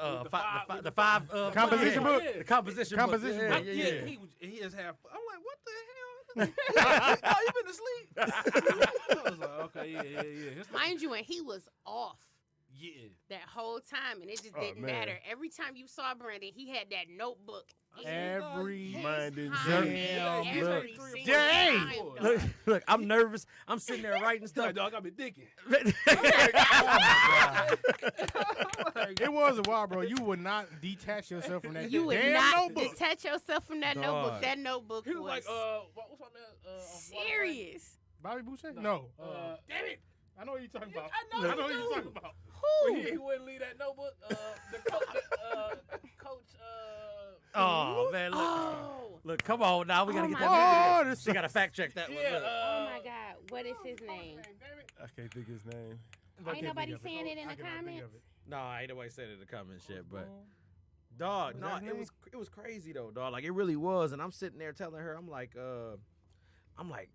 C: five
D: Composition book?
C: The composition book.
D: Composition
C: Yeah,
D: book.
C: yeah, yeah.
B: He just have. I'm like, what the hell? Oh, you been asleep? I was like, okay, yeah.
A: Mind you, and he was off.
B: Yeah.
A: that whole time, and it just
E: Oh,
A: didn't
E: man.
A: matter. Every time you saw Brandon, he had that notebook.
D: Every
E: Minded
D: damn
A: every
B: look.
A: single
D: Dang.
A: time, dog.
C: Look, I'm nervous. I'm sitting there writing
B: Like,
C: stuff.
B: dog, I've been thinking.
D: It was a while, bro. You would not detach yourself from that
A: You would
D: damn
A: not
D: notebook.
A: detach yourself from that notebook.
C: Dog.
A: That notebook
B: He was
A: was
B: like, what's on that?
A: serious.
D: Bobby Boucher?
B: No.
D: No.
B: Damn it.
D: I know what you're talking about.
B: I know
D: what
B: you
D: you're
B: do.
D: talking about.
B: When
A: Whew.
B: he wouldn't leave that notebook. The coach.
C: Oh man, look,
A: Oh.
C: look, come on now. We gotta
A: Oh,
C: get
A: my
C: that.
D: God.
C: She gotta fact check that one.
B: Yeah.
C: Look.
A: Oh my God. What is his name?
E: I can't think his name.
A: Ain't nobody saying it in the comments.
C: No, ain't nobody said it in the comments yet, but dog,
D: Was
C: no,
D: that his name?
C: it was crazy though, dog. Like it really was, and I'm sitting there telling her, I'm like,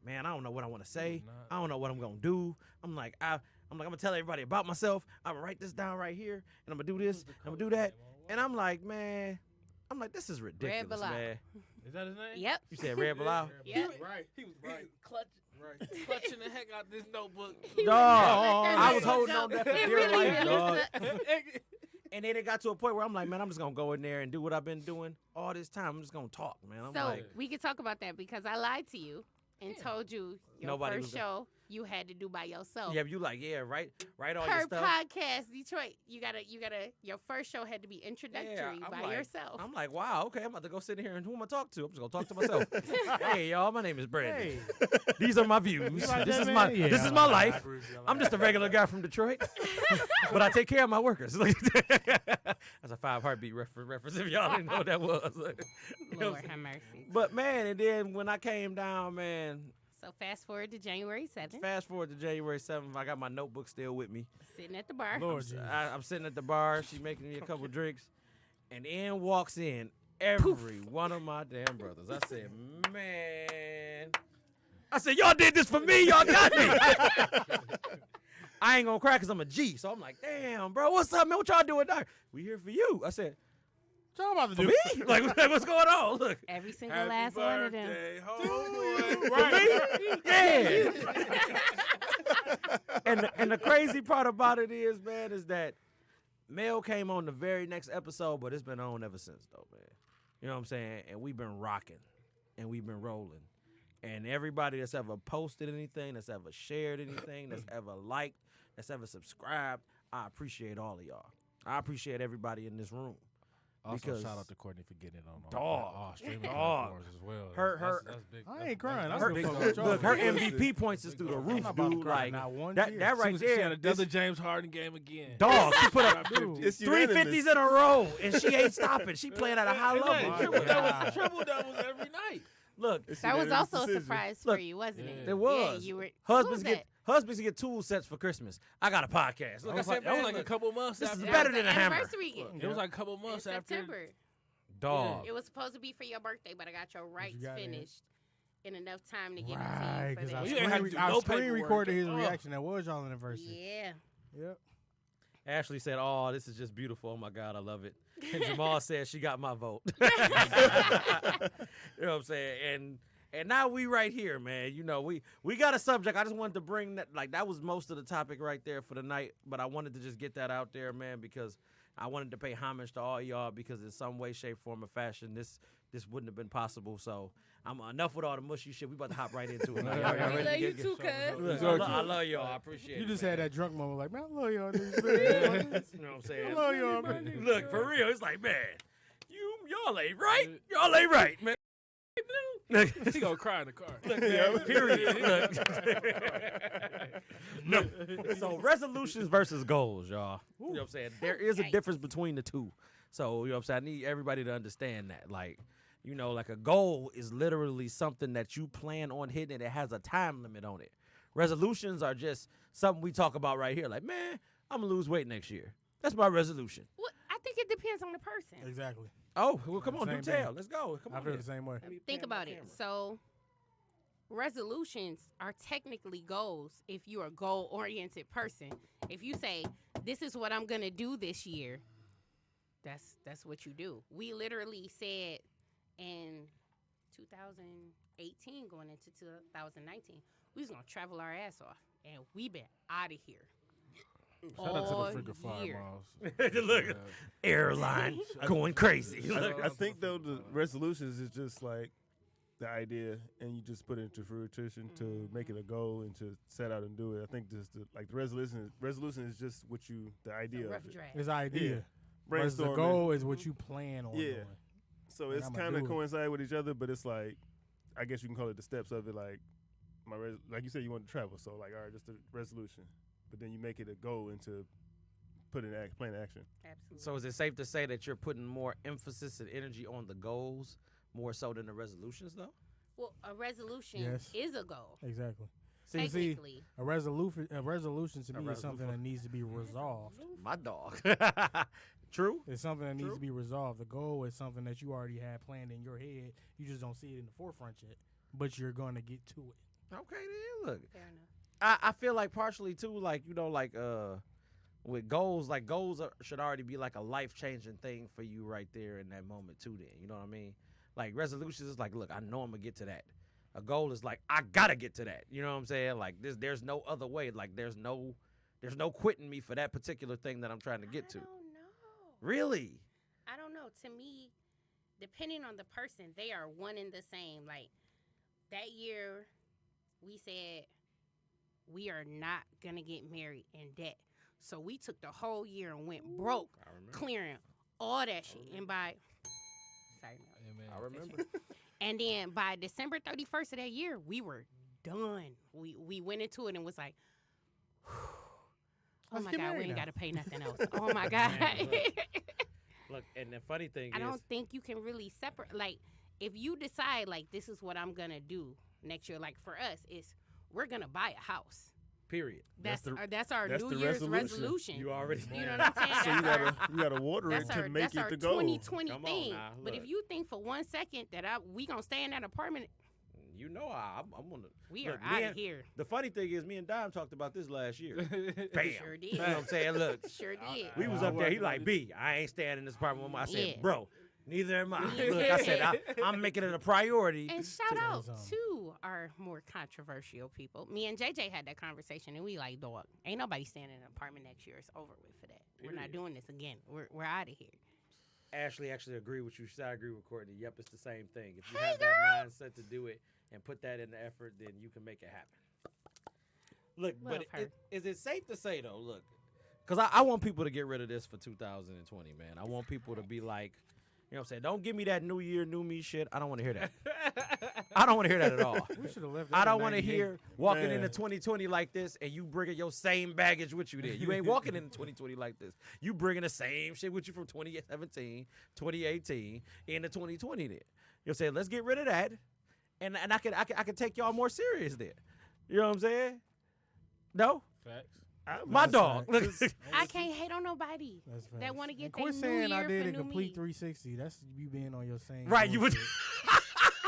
C: man, I don't know what I want to say. I don't know what I'm gonna do. I'm like, I'm gonna tell everybody about myself. I'm gonna write this down right here, and I'm gonna do this, I'm gonna do that, and I'm like, man, this is ridiculous,
A: Bilal.
C: man.
B: Is that his name?
A: Yep.
C: You said Red Bilal?
A: Yep.
D: Right.
B: He was
D: Right.
B: clutching the heck out this notebook.
A: He
C: Dog,
A: really
C: I
A: let
C: was
A: that
C: holding
A: go.
C: on that for
A: He
C: dear
A: really
C: life,
A: let
C: dog.
A: that-
C: And then it got to a point where I'm like, man, I'm just gonna go in there and do what I've been doing all this time. I'm just gonna talk, man. I'm
A: So
C: like,
A: we could talk about that because I lied to you and told you your
C: Nobody
A: first
C: was there.
A: show you had to do by yourself.
C: yeah, you like, yeah, right all your
A: Per
C: stuff.
A: podcast, Detroit, you gotta. Your first show had to be introductory
C: I'm
A: by
C: like-
A: yourself.
C: I'm like, wow, okay, I'm about to go sit here and who am I talk to? I'm just gonna talk to myself. Hey, y'all, my name is Brandon.
D: Hey.
C: These are my views.
D: like
C: This
D: that,
C: is
D: man?
C: my
D: Yeah,
C: this
D: I
C: is my
D: like
C: life.
D: that. I agree with you. I like
C: I'm just a
D: that.
C: regular guy from Detroit, but I take care of my workers. That's a 5 Heartbeat reference if y'all didn't know what that was.
A: Lord have mercy.
C: But man, and then when I came down, man,
A: So fast forward to January 7th,
C: fast forward to January 7th, I got my notebook still with me.
A: sitting at the bar.
D: Lord Jesus.
C: I'm sitting at the bar. She's making me a couple drinks, and in walks in every one of my damn brothers. I said, man, y'all did this for me. Y'all got me. I ain't gonna cry because I'm a G. So I'm like, damn, bro, what's up, man? What y'all doing there? We here for you. I said,
D: What y'all about to
C: for
D: do?
C: me? Like, what's going on? Look.
A: Every single last one of them.
C: Right. Yeah. and the crazy part about it is, man, is that Mel came on the very next episode, but it's been on ever since, though, man. You know what I'm saying? And we've been rocking, and we've been rolling. And everybody that's ever posted anything, that's ever shared anything, that's ever liked, that's ever subscribed, I appreciate all of y'all. I appreciate everybody in this room.
B: Also,
C: Because-
B: shout out to Courtney for getting it on
C: Dog.
B: all streaming
C: Dog.
B: platforms as well.
C: Her-
B: That's big.
D: I ain't crying. I
B: That's
D: don't
B: big
D: give a
B: dog.
D: fuck what y'all
C: Look, her
D: do.
C: MVP points is through the
D: I'm
C: roof,
D: not about to
C: dude.
D: cry
C: Like
D: not one
C: that
D: tear.
C: right
B: She
C: there.
B: had another James Harden game again.
C: Dog, she put up
D: Dude.
E: It's
C: 350s in a row, and she ain't stopping. She playing at a high
B: Hey,
C: level.
D: my
B: triple
D: God.
B: doubles every night.
C: Look,
A: That was also a surprise for
C: Look,
A: you, wasn't it?
C: it was.
A: Yeah, you were.
C: husbands
A: who was
C: get husbands get tool sets for Christmas. I got a podcast. Look, I said,
B: That was
C: man,
B: like a
C: look,
B: couple months
C: this is
B: after.
A: that?
C: better
A: was
C: than
A: the
C: a hammer.
A: anniversary gift
B: It was like a couple
A: in
B: months after.
A: September.
C: dog.
A: It was supposed to be for your birthday, but I got your rights
D: got it.
A: finished in enough time to get
D: Right,
A: it to you
D: because
A: for
D: I
A: that.
B: you ain't had to do no
D: screen
B: paperwork.
D: recorded his
B: Oh.
D: reaction. That was y'all anniversary.
A: Yeah.
D: Yep.
C: Ashley said, "Oh, this is just beautiful. Oh my God, I love it." And Jamal said, "She got my vote." You know what I'm saying? And now we right here, man. You know, we got a subject. I just wanted to bring that. Like that was most of the topic right there for the night. But I wanted to just get that out there, man, because I wanted to pay homage to all y'all because in some way, shape, form, or fashion, this wouldn't have been possible. So I'm enough with all the mushy shit. We about to hop right into it. Man. Y'all
A: We
C: ready to
A: love you
C: get-
A: too, cuz.
C: Look, I love y'all. I appreciate
D: You
C: it.
D: just
C: man.
D: had that drunk moment like, man, I love y'all. Niggas.
C: You know what I'm saying?
D: I love y'all, man.
C: Look, for real, it's like, man, y'all ain't right. Y'all ain't right, man. Look,
B: He gonna cry in the car.
C: man, period. Look. No. So resolutions versus goals, y'all. You know what I'm saying? There is a
A: Yikes.
C: difference between the two. So, you know what I'm saying? I need everybody to understand that. Like, you know, like a goal is literally something that you plan on hitting and it has a time limit on it. Resolutions are just something we talk about right here. Like, man, I'm going to lose weight next year. That's my resolution.
A: Well, I think it depends on the person.
D: Exactly.
C: Oh, well, come on, do
D: Same
C: tell.
D: thing.
C: Let's go. Come
D: I
C: on.
D: feel
C: then.
D: the same way.
A: Think about it. So, resolutions are technically goals if you're a goal oriented person. If you say, this is what I'm going to do this year, that's what you do. We literally said in 2018 going into 2019, we was going to travel our ass off, and we been out of here.
B: Shout out to
A: all
B: the freaking fire
A: year.
B: miles.
C: Look, airline going crazy.
E: I think though the resolutions is just like the idea, and you just put it into fruition to make it a goal and to set out and do it. I think just the resolution is just what you the idea
A: Rough
E: of it.
A: draft.
D: It's idea.
E: Yeah.
D: Whereas the
E: Brainstorming.
D: goal is what you plan on
E: Yeah.
D: doing.
E: So
D: And
E: it's
D: I'ma
E: kind of
D: do it.
E: coincide with each other, but it's like I guess you can call it the steps of it. Like like you said, you want to travel, so like all right, just a resolution, but then you make it a goal into put in plan action.
A: Absolutely.
C: So is it safe to say that you're putting more emphasis and energy on the goals more so than the resolutions, though?
A: Well, a resolution
D: Yes.
A: is a goal.
D: Exactly. See,
A: Technically.
D: a resolution to me is something
C: resolution.
D: that needs to be resolved.
C: My dog. True.
D: It's something that needs
C: True.
D: to be resolved. The goal is something that you already had planned in your head. You just don't see it in the forefront yet, but you're going to get to it.
C: Okay, then look.
A: Fair enough.
C: I feel like partially too, like with goals, like should already be like a life changing thing for you right there in that moment too. Then you know what I mean? Like resolutions is like, look, I know I'm gonna get to that. A goal is like, I gotta get to that. You know what I'm saying? Like there's no other way. Like there's no quitting me for that particular thing that I'm trying to get to.
A: I don't know.
C: Really?
A: I don't know. To me, depending on the person, they are one and the same. Like that year, we said we are not gonna get married in debt. So we took the whole year and went broke,
C: I remember.
A: clearing all that shit. And by sorry, no.
B: Yeah, man.
C: I remember.
A: And then by December 31st of that year, we were done. We went into it and was like, oh
D: Let's
A: my
D: get
A: God, we
D: married
A: ain't
D: now.
A: got to pay nothing else. Oh my God.
C: Man, Look, and the funny thing
A: I
C: is,
A: don't think you can really separate. Like, if you decide, like, this is what I'm going to do next year, like for us, is we're going to buy a house.
C: period.
A: That's
E: That's
A: our
E: that's
A: New
E: the
A: Year's
E: resolution.
A: resolution.
C: You already.
A: You know what I'm saying?
E: So you gotta water it
A: That's
E: to
A: our,
E: make
A: that's
E: it
A: our
E: the goal.
A: 2020
C: Come on
A: thing.
C: now,
A: But if
C: look.
A: you think for 1 second that we going to stay in that apartment,
C: You know, I'm gonna.
A: we
C: look,
A: are
C: me
A: out of
C: and-
A: here.
C: The funny thing is, me and Dime talked about this last year. Bam.
A: Sure did.
C: You know what I'm saying? Look,
A: Sure did.
C: we was
B: I
C: up there. He
B: wasn't
C: like,
B: ready.
C: B, I ain't staying in this apartment. I said,
A: Yeah.
C: bro, neither am I.
A: Yeah.
C: Look, I said, I'm making it a priority.
A: And shout
D: to-
A: out
D: Something.
A: to our more controversial people. Me and JJ had that conversation, and we like, dog, ain't nobody staying in an apartment next year. It's over with for that. We're not
C: Period.
A: doing this again. We're out of here.
C: Ashley actually agreed with you. She said, I agree with Courtney. Yep, it's the same thing. If you
A: Hey,
C: have that mindset to do it and put that in the effort, then you can make it happen. Look,
A: Love
C: but
A: her.
C: is it safe to say, though, look, because I want people to get rid of this for 2020, man. I want people to be like, you know what I'm saying? Don't give me that new year, new me shit. I don't want to hear that. I don't want to hear that at all.
D: We should have left.
C: I
D: that
C: don't
D: in
C: want to
D: 98.
C: hear walking
E: Man.
C: into 2020 like this and you bringing your same baggage with you there. You ain't walking into 2020 like this. You bringing the same shit with you from 2017, 2018 into 2020 there. You'll say, let's get rid of that, and I can take y'all more serious there. You know what I'm saying? No,
B: Facts.
C: my
D: That's
C: dog.
D: right.
C: Look,
A: I can't hate on nobody.
D: That's
A: That
D: facts.
A: wanna get
D: And
A: they
D: quit
A: new
D: saying I
A: year
D: did
A: for
D: a
A: new
D: complete
A: me.
D: 360. That's you being on your same.
C: right? You would.
D: bullshit.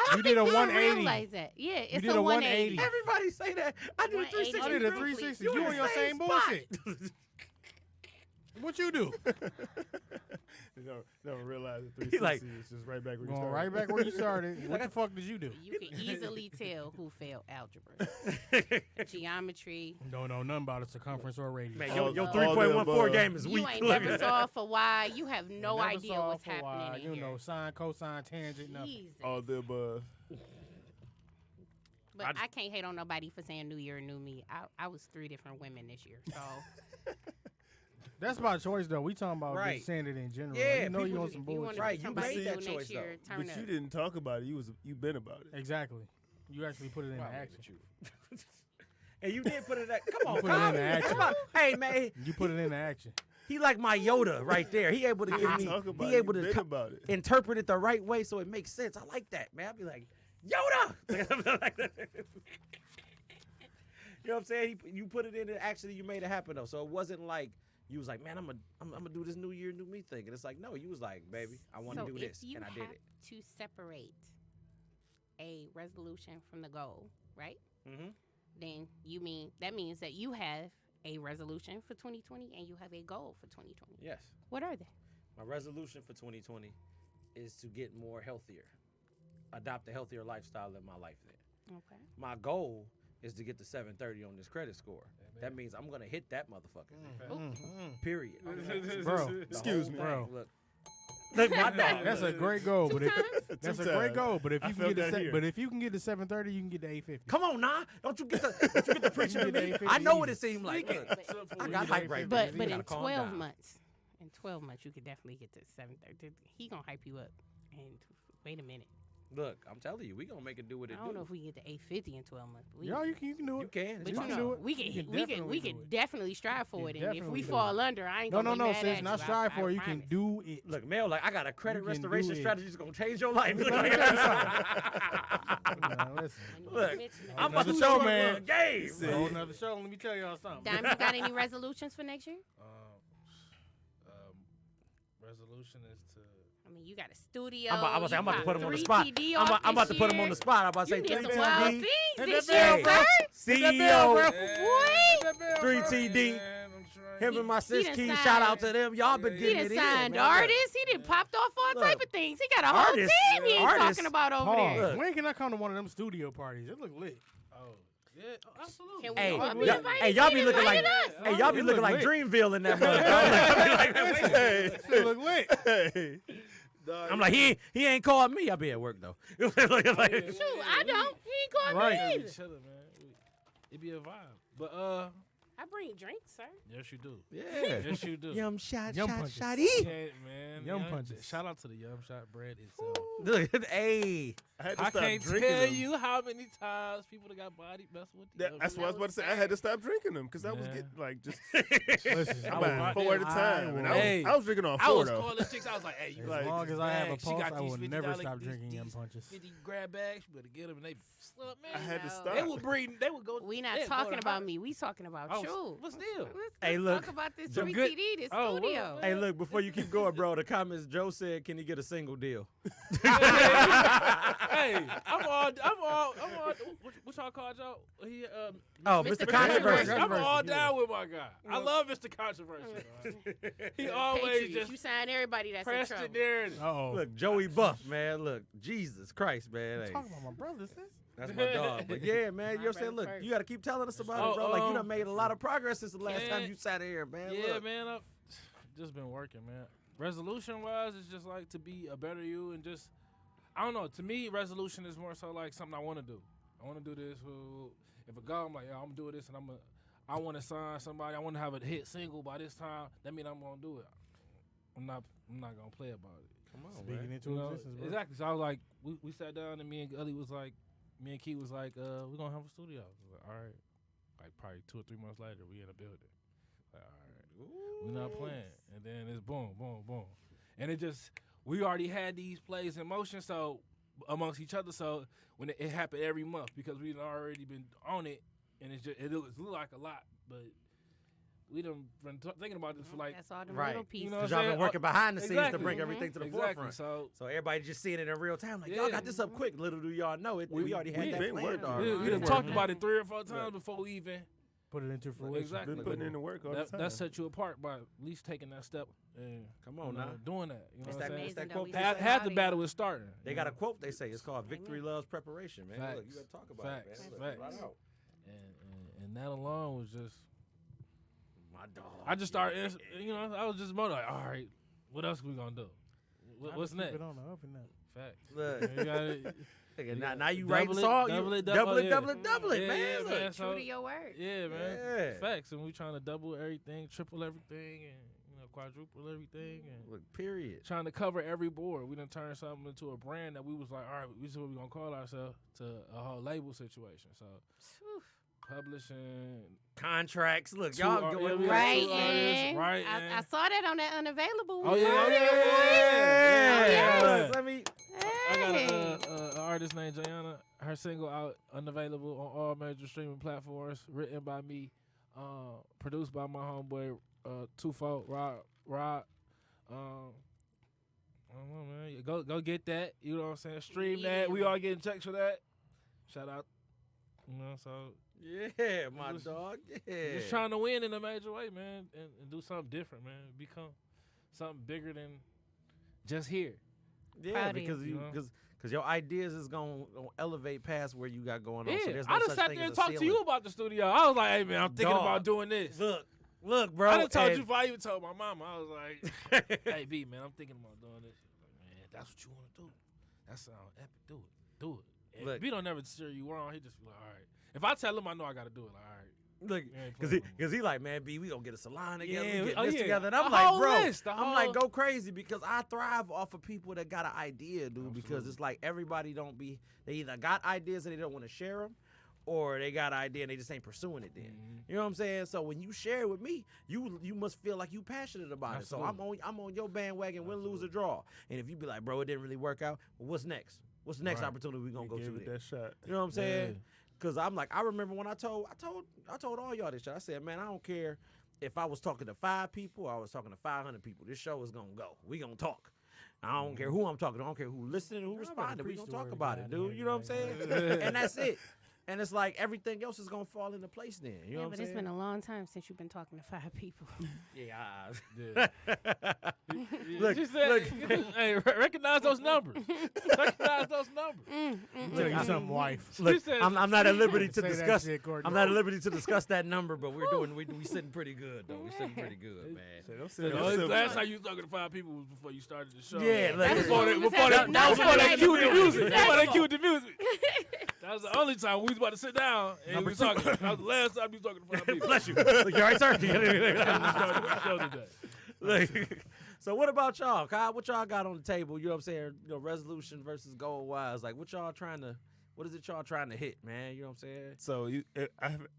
A: I
D: You
A: don't
D: did a
A: think you'll
D: 180.
A: realize that. Yeah, it's
D: did
A: a
D: a
A: 180.
D: 180.
C: Everybody say that. I did a
A: 180.
C: 360.
D: I did a
A: Exactly.
D: 360.
C: You
D: You
C: in
D: on
C: the
D: your
C: same
D: same
C: spot.
D: bullshit. What you do?
E: You don't realize the
C: He like-
E: 360 is just right back where you
D: Going
E: started.
D: right back where you started. What the fuck did you do?
A: You can easily tell who failed algebra, geometry.
D: Don't know nothing about a circumference or radius.
C: Man,
E: All-
C: your
E: all
C: 3.14
E: the above.
C: game is
A: You
C: weak.
A: ain't
C: Look
A: never
C: at
A: saw
C: that.
A: for why. You have no
D: Never
A: idea
D: saw
A: what's
D: for why,
A: happening in
D: You
A: here.
D: know, sine, cosine, tangent, nothing.
A: Jesus.
E: All the above.
A: But I can't hate on nobody for saying New Year, New Me. I was 3 different women this year, so
D: That's by choice, though. We talking about
C: Right.
D: just saying it in general.
C: Yeah,
D: you know you
C: people
D: on
C: just-
D: some
A: if you
D: bullshit.
A: want
C: Right, you
A: somebody
C: made
A: to
C: that
A: do
C: choice,
A: next year,
C: though.
A: turn
E: But
A: up.
E: you didn't talk about it. You been about it.
D: Exactly. You actually put it into
C: Wow, look
D: action.
C: at you. And you did put it in. Come on,
D: put it into
C: Kyle.
D: action.
C: Come on. Hey, man.
D: You put it into action.
C: He like my Yoda right there. He able to give
E: You
C: me.
E: talk about
C: He
E: it.
C: able
E: You
C: to
E: been
C: co-
E: about it.
C: interpret it the right way so it makes sense. I like that, man. I'll be like, Yoda. You know what I'm saying? You put it in and actually you made it happen though. So it wasn't like you was like, man, I'm gonna do this new year, new me thing. And it's like, no, you was like, baby, I want to
A: So
C: do
A: if
C: this,
A: you
C: and I did
A: have
C: it.
A: to separate a resolution from the goal, right?
C: Mm-hmm.
A: Then that means that you have a resolution for 2020 and you have a goal for 2020.
C: Yes.
A: What are they?
C: My resolution for 2020 is to get more healthier, adopt a healthier lifestyle in my life. Then
A: Okay.
C: my goal is to get to 730 on this credit score. That means I'm gonna hit that motherfucker. Period.
D: Bro,
C: The
E: Excuse
C: whole
E: me.
C: thing.
D: Bro.
C: Look, my dog.
D: that's a great goal. But if that's a great goal. But if
E: I
D: you can
E: felt
D: get
E: that here.
D: but if you can get to 730, you can get to 850.
C: Come on, nah. Don't you get the preaching to
D: You get
C: me?
D: the 850
C: I know what
D: easy.
C: it seemed like. Look, I
D: You
C: got
D: get
C: hype
D: the
C: right
D: 850
C: there.
A: But
C: You
A: but
C: gotta
A: in
C: calm
A: 12
C: down.
A: months, you could definitely get to 730. He gonna hype you up. And wait a minute,
C: Look, I'm telling you, we gonna make it do what it
A: I don't
C: do.
A: know if we can get to 850 in 12 months. But we,
D: Yo, you can do
C: You
D: it.
C: can.
A: but
C: It's
A: you
D: can
A: know,
D: do it.
A: we
D: You
A: can
D: can
A: we can
D: definitely
A: we
D: do
A: can
D: it.
A: definitely strive for it. And if
D: definitely
A: we
D: do
A: fall under, I ain't
D: No,
A: gonna
D: no,
A: be
D: no,
A: mad
D: sis.
A: at
D: Not
A: you.
D: strive
A: I
D: for it. You can
A: promise.
D: do it.
C: Look, Mel, like I got a credit
D: You can do
C: restoration
D: it.
C: strategy that's gonna change your life.
D: Let me
C: Look,
D: tell you something. Nah, listen.
A: And you
C: Look,
A: mentioned it.
C: I'm about to
D: Another
C: show
D: show,
C: man.
D: man.
C: Game.
E: See.
D: Whole another show. Let me tell y'all something.
A: Dime, you got any resolutions for next year?
B: Resolution is to.
A: I mean, you got a studio.
C: I'm about to put him on the spot.
A: 3TD
C: I'm
A: off
C: about to
A: this
C: put him
A: year.
C: on the spot. I'm about to
A: You
C: say
A: did some
C: 3TD,
A: wild things
D: Hit
A: this
D: that
A: year,
D: bell,
A: sir.
C: CEO,
B: Yeah.
C: 3TD,
B: Man, I'm trying.
C: him and my sis
A: done
C: Key.
A: signed-
C: Shout out to them. Y'all been
B: He
A: He
C: getting
A: done
C: it in,
A: signed
C: man.
A: artists. He done popped off all
C: Look.
A: type of things. He got a whole
C: Artists.
A: team he ain't
C: Artists.
A: talking about over
D: Pause.
A: there.
C: Look.
D: When can I come to one of them studio parties? It look lit.
B: Oh, yeah, absolutely.
A: Can we
C: Hey,
A: all be
C: y'all-
A: invited?
C: hey, y'all
A: He
C: be looking like,
A: invited us.
C: hey, y'all be
D: It
C: looking
D: look
C: like
D: lit.
C: Dreamville in that motherfucker.
E: Hey,
D: It look lit.
E: hey.
C: I'm like, he ain't called me. I be at work though. Like,
A: Shoot, I don't. He ain't called
D: Right.
A: me
B: Be
A: either.
B: chilling, man. It be a vibe. But
A: I bring drinks, sir.
B: yes, you do.
C: yeah.
B: Yes, you do.
C: Yum shot,
D: Yum
C: shot,
D: punches.
C: shotty.
B: Yeah, man.
D: Yum punches.
B: Shout out to the Yum Shot brand itself.
C: Look, hey.
E: I had to
B: I
E: stop
B: can't
E: drinking
B: tell
E: them.
B: you how many times people that got body messing with the Yum
E: That's
B: Shot.
E: what I was about to say. I had to stop drinking them because I was
B: Yeah.
E: getting like just
D: Listen,
E: I'm
B: I
E: buying
B: was-
E: 4 at a
D: I
E: time. And
B: Hey.
E: I was drinking on
B: I
E: 4
B: was
E: though.
B: calling chicks. I was like, "Hey, you
D: as
B: like
D: long
B: this
D: as I have a
B: bag? She
D: pulse,
B: got
D: I
B: these
D: will
B: $50
D: never stop
B: these-
D: drinking yum
B: these
D: punches.
B: 50 grab bags. You better get them. And they slip, man.
E: I had to
A: No.
E: stop.
B: They would bring. They would go.
A: We not
B: they'd go
A: talking
B: to
A: about
B: her.
A: me. We talking about
B: Oh,
A: you.
B: but still.
A: Let's
C: Hey, look,
A: talk about this
C: some
A: 3TD, this
B: Oh,
A: studio.
B: what?
C: Hey, look, before you keep going, bro, the comments, Joe said, can he get a single deal?
B: Hey, I'm all. What y'all call Joe? He
C: Oh,
A: Mr.
C: Mr.
A: Controversy.
C: Controversy.
B: I'm all
D: Yeah.
B: down with my guy. I love Mr. Controversy. man. He always
A: Patriots,
B: just
A: you sign everybody that's in
B: pressed
A: trouble.
B: it there. And,
D: Uh-oh.
C: Look, Joey Buff, man. Look, Jesus Christ, man. Hey,
D: Talking about my brother, sis.
C: that's my dog. But yeah, man,
A: My
C: you know what I'm saying?
A: brother
C: Look,
A: first.
C: you got to keep telling us about
B: Oh,
C: it, bro. Like, you done made a lot of progress since the last
B: man.
C: time you sat here, man.
B: yeah,
C: Look.
B: man. I've just been working, man. Resolution wise, it's just like to be a better you and just I don't know. To me, resolution is more so like something I want to do. I want to do this. If a goal, I'm like, yeah, I'm gonna do this, and I want to sign somebody. I want to have a hit single by this time. That means I'm gonna do it. I'm not gonna play about it.
C: Come on,
D: Speaking
C: man.
D: into
B: You know,
D: existence, bro.
B: exactly. So I was like, we sat down and me and Key was like, we're gonna have a studio. I was like, all right. Like probably 2 or 3 months later, we in a building. Like, all right, we're not playing. And then it's boom, boom, boom, and it just we already had these plays in motion, so amongst each other. So when it happened every month because we'd already been on it, and it looked like a lot, but we done been thinking about this for like
A: That's all the
C: Right.
A: little pieces.
B: You know what
C: Because
B: I'm
C: y'all been
B: saying?
C: working behind the scenes to
B: Exactly.
C: bring
A: Mhm.
C: everything to the
B: exactly.
C: forefront.
B: So
C: So everybody just seeing it in real time. Like, y'all
B: Yeah.
C: got this up quick. Little do y'all know it. We already had
E: we
C: that
E: been
C: planned
E: working.
C: already.
B: we done
D: Yeah.
B: talked about it 3 or 4 times before we even.
D: Put it into fruition.
B: Exactly.
E: Been putting in the work all the time.
B: That set you apart by at least taking that step and
C: Come on now.
B: doing that. You know
C: It's
B: what
C: that,
B: I'm saying?
C: it's that
A: Amazing
C: quote.
A: that
C: they
A: we
B: Half,
C: say.
B: half the battle is starting.
C: They
B: you
C: got a
B: know?
C: quote they say. It's called "Victory
A: Amen.
C: loves preparation," man. Look,
B: Facts.
C: you got to talk about
B: Facts.
C: it, man. Look,
B: Facts.
C: right out.
B: And that alone was just.
C: My dog.
B: I just started. I was just motivated. Like, all right, what else we gonna do? What's
D: Keep
B: next?
D: it on the up and up.
B: Facts.
C: Look.
B: You gotta-
C: Nigga,
B: You
C: now,
B: got
C: now you
B: double
C: writing
B: it,
C: song.
B: double
C: You
B: it,
C: double it,
B: yeah.
C: double it,
B: Yeah,
C: man.
B: yeah,
C: Look.
B: man.
A: True
B: So-
A: to your word.
B: Yeah, man.
C: Yeah.
B: Facts, and we trying to double everything, triple everything, and quadruple everything, and
C: Look, period.
B: trying to cover every board. We done turned something into a brand that we was like, all right, this is what we gonna call ourselves, to a whole label situation. So
A: Whew.
B: publishing,
C: Contracts. Look,
B: Two
C: y'all
B: ar-
C: going
B: yeah, we got
A: Right,
B: two artists,
A: and
B: right,
A: I
B: and-
A: saw that on that Unavailable.
B: Oh, yeah, oh, yeah,
C: Yeah.
B: yeah.
C: Look, let me.
B: I got
A: Hey.
B: an artist named Jayana. Her single out, unavailable on all major streaming platforms. Written by me, produced by my homeboy Twofold Rod. I don't know, man. Go get that. You know what I'm saying? Stream that. We all getting checks for that. Shout out. So
C: Yeah, my
B: Just-
C: dog. Yeah.
B: just trying to win in a major way, man, and do something different, man. Become something bigger than just here.
C: Yeah,
A: Proud of you.
C: because
B: You know?
C: because your ideas is gonna elevate past where you got going on.
B: Yeah,
C: So there's no
B: I just
C: such
B: sat
C: thing
B: there
C: as
B: and
C: a
B: talked to
C: ceiling.
B: you about the studio. I was like, hey man, I'm thinking
C: Dog.
B: about doing this.
C: Look, bro.
B: I done told
C: and-
B: you before I even told my mama. I was like, hey B man, I'm thinking about doing this. She was like, man, that's what you want to do. That sounds epic. Do it. And
C: Look.
B: B don't never steer you wrong. He just be like, all right. If I tell him, I know I got to do it. Like, all right.
C: Look,
B: We ain't
C: cause
B: playing
C: he,
B: no more.
C: cause he like, man, B, we gonna get a salon together,
B: Yeah,
C: we get
B: oh,
C: this
B: yeah.
C: together, and
B: The
C: I'm like,
B: whole
C: bro,
B: list, the
C: I'm like,
B: whole-
C: go crazy because I thrive off of people that got an idea, dude. Because
B: Absolutely.
C: it's like everybody don't be, they either got ideas and they don't want to share them, or they got an idea and they just ain't pursuing it. Then you know what I'm saying? So when you share it with me, you must feel like you passionate about it. So I'm on your bandwagon, win, lose, or draw. And if you be like, bro, it didn't really work out, well, what's next? What's the next
B: Right.
C: opportunity we gonna
E: You
C: go
E: gave
C: to?
E: it
C: Then?
E: that shot.
C: You know what I'm saying?
B: Yeah.
C: Cause I'm like, I remember when I told all y'all this shit. I said, man, I don't care if I was talking to 5 people or I was talking to 500 people. This show is gonna go. We gonna talk. I don't care who I'm talking to. I don't care who listening, who
D: Y'all better
C: responding. We
D: preach
C: gonna
D: the
C: talk
D: word of
C: about
D: God
C: it,
D: in
C: dude.
D: here
C: You know what I'm
D: tonight,
C: saying? And that's it. And it's like everything else is gonna fall into place then. You know
A: Yeah,
C: what
A: but
C: I'm
A: it's
C: saying?
A: been a long time since you've been talking to 5 people.
C: Yeah.
B: Yeah,
C: Look,
B: she said, hey, recognize those numbers. Recognize those numbers.
D: Tell you something, wife.
C: Look,
B: said-
C: I'm not at liberty to
D: Say that
C: discuss.
D: shit, Courtney.
C: I'm not at liberty to discuss that number, but we sitting pretty good though. We sitting pretty good, man.
E: Say, don't say
B: The
E: that.
B: only
E: Don't say-
B: last time you was talking to 5 people was before you started the show.
C: Yeah, like-
A: That's
B: before
A: what
B: they,
A: we was
B: before they,
A: having.
B: that was
A: That's
B: before
A: what
B: they
A: I
B: cued the
A: do.
B: music.
A: Exactly.
B: Before they cued the music. That was the only time we was about to sit down and we was talking. That was the last time you was talking to 5 people.
C: Bless you. Look, you all right, sir?
B: Started the show today.
C: Look, so what about y'all, Kyle? What y'all got on the table? You know what I'm saying? You know, resolution versus goal wise. Like, what is it y'all trying to hit, man? You know what I'm saying?
E: So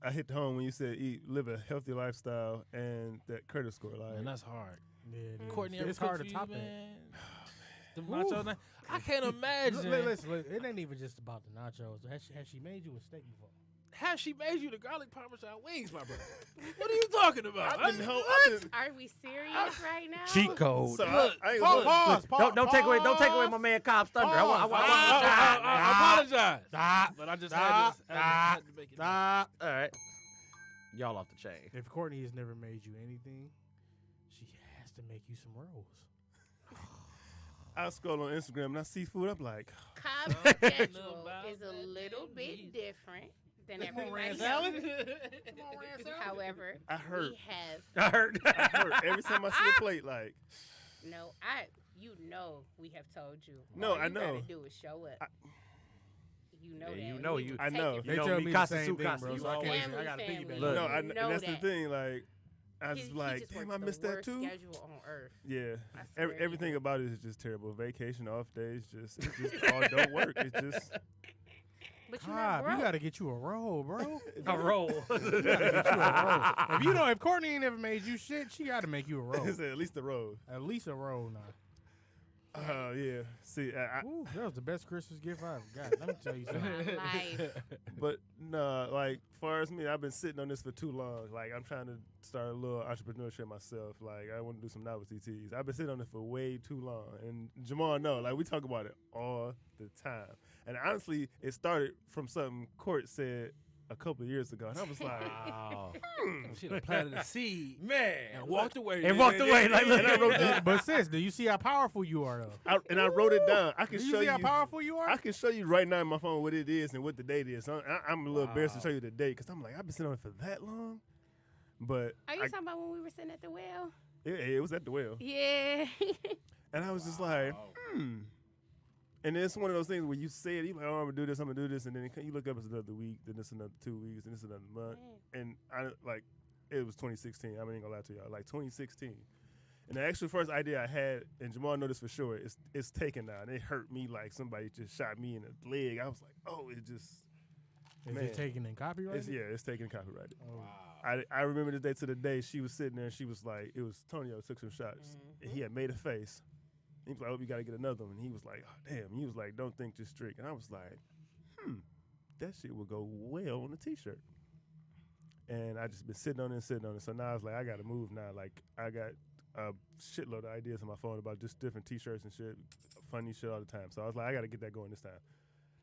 E: I hit home when you said live a healthy lifestyle and that credit score. Like,
B: Man, that's hard.
D: Yeah, it is.
B: Courtney, ever
D: it's
B: cook
D: hard
B: for
D: to
B: you,
D: top that.
B: man? The nachos, man. I can't imagine.
D: Listen, it ain't even just about the nachos. Has she made you a steak before?
B: How she made you the garlic parmesan wings, my brother? What are you talking about?
E: I've been
A: Are we serious right now?
C: Cheat code.
E: So
B: Look,
E: I ain't
D: Pause,
E: gonna-
D: pause,
C: Don't take away my man Cobb's thunder.
D: Pause.
B: I apologize.
D: Stop.
B: But I just
D: Stop.
B: had to make it.
D: Stop.
C: All right, y'all off the chain.
D: If Courtney has never made you anything, she has to make you some rolls.
E: I scroll on Instagram and I see food. I'm like,
A: Cobb's
B: Know
A: schedule
B: about
A: is a
B: that
A: little
B: damn
A: bit
B: meat.
A: different than
D: Come on,
A: everybody
D: Rand
A: else.
D: Salad.
A: However,
E: I heard.
A: we have
C: I heard.
E: I hurt every time I see a plate. Like,
A: we have told you.
E: No,
A: all
E: I
A: you gotta
E: know.
A: do is show up. You know
C: Yeah,
A: that.
C: you know
A: We
C: you-
A: will
E: I
A: take
E: know.
A: it
E: They
C: You know
D: tell
C: me,
D: me
C: Casa
D: the same
C: Su
D: thing,
C: Casa.
D: bro.
C: You
D: So I
C: always-
D: can't. I gotta
A: Family,
D: piggyback.
A: family.
E: no,
A: You
E: and
A: know
E: that's the
A: that.
E: thing. Like, I was
A: He
E: like,
A: just
E: damn,
A: works
E: I
A: the
E: missed that
A: worst
E: too.
A: Schedule on earth.
E: Yeah,
A: I swear,
E: everything
A: yeah.
E: about it is just terrible. Vacation, off days, it just all don't work. It just
A: But you're not
D: Cobb, you
A: broke.
D: gotta get you a roll, bro.
C: A roll.
D: If Courtney ain't never made you shit, she gotta make you a roll.
E: it's at least the road.
D: At least a roll now.
E: Yeah. See,
D: Ooh, that was the best Christmas gift I ever got. Let me tell you something.
A: My life.
E: but no, like far as me, I've been sitting on this for too long. Like I'm trying to start a little entrepreneurship myself. Like I want to do some novelty teas. I've been sitting on it for way too long. And Jamal, no, like we talk about it all the time. And honestly, it started from something Court said a couple of years ago, and I was like,
C: Wow.
B: She done planted a seed
C: Man.
B: and walked away.
C: And walked away, like, look.
E: and I wrote down,
D: But sis, do you see how powerful you are, though?
E: I wrote it down. I can
D: Do you
E: show
D: see
E: you.
D: how powerful you are?
E: I can show you right now on my phone what it is and what the date is. I'm a little embarrassed to
C: Wow.
E: show you the date because I'm like, I've been sitting on it for that long. But
A: Are you
E: I-
A: talking about when we were sitting at the well?
E: it was at the well.
A: Yeah.
E: And I was just like, And it's one of those things where you say it, you like, oh, I'm gonna do this, and then you look up, it's another week, then it's another 2 weeks, then it's another month, and I like, it was 2016. I ain't gonna lie to y'all, like 2016. And the actual first idea I had, and Jamal know this for sure, it's taken now, and it hurt me like somebody just shot me in the leg. I was like, oh, it just,
D: Is
E: man.
D: it taken in copyright?
E: it's taken copyrighted.
D: Oh.
E: I remember the day to the day. She was sitting there and she was like, it was Tonio took some shots. And he had made a face. He was like, oh, you got to get another one. And he was like, oh, damn. And he was like, don't think, just drink. And I was like, that shit would go well on a T-shirt. And I just been sitting on it. So now I was like, I got to move now. Like, I got a shitload of ideas on my phone about just different T-shirts and shit, funny shit all the time. So I was like, I got to get that going this time.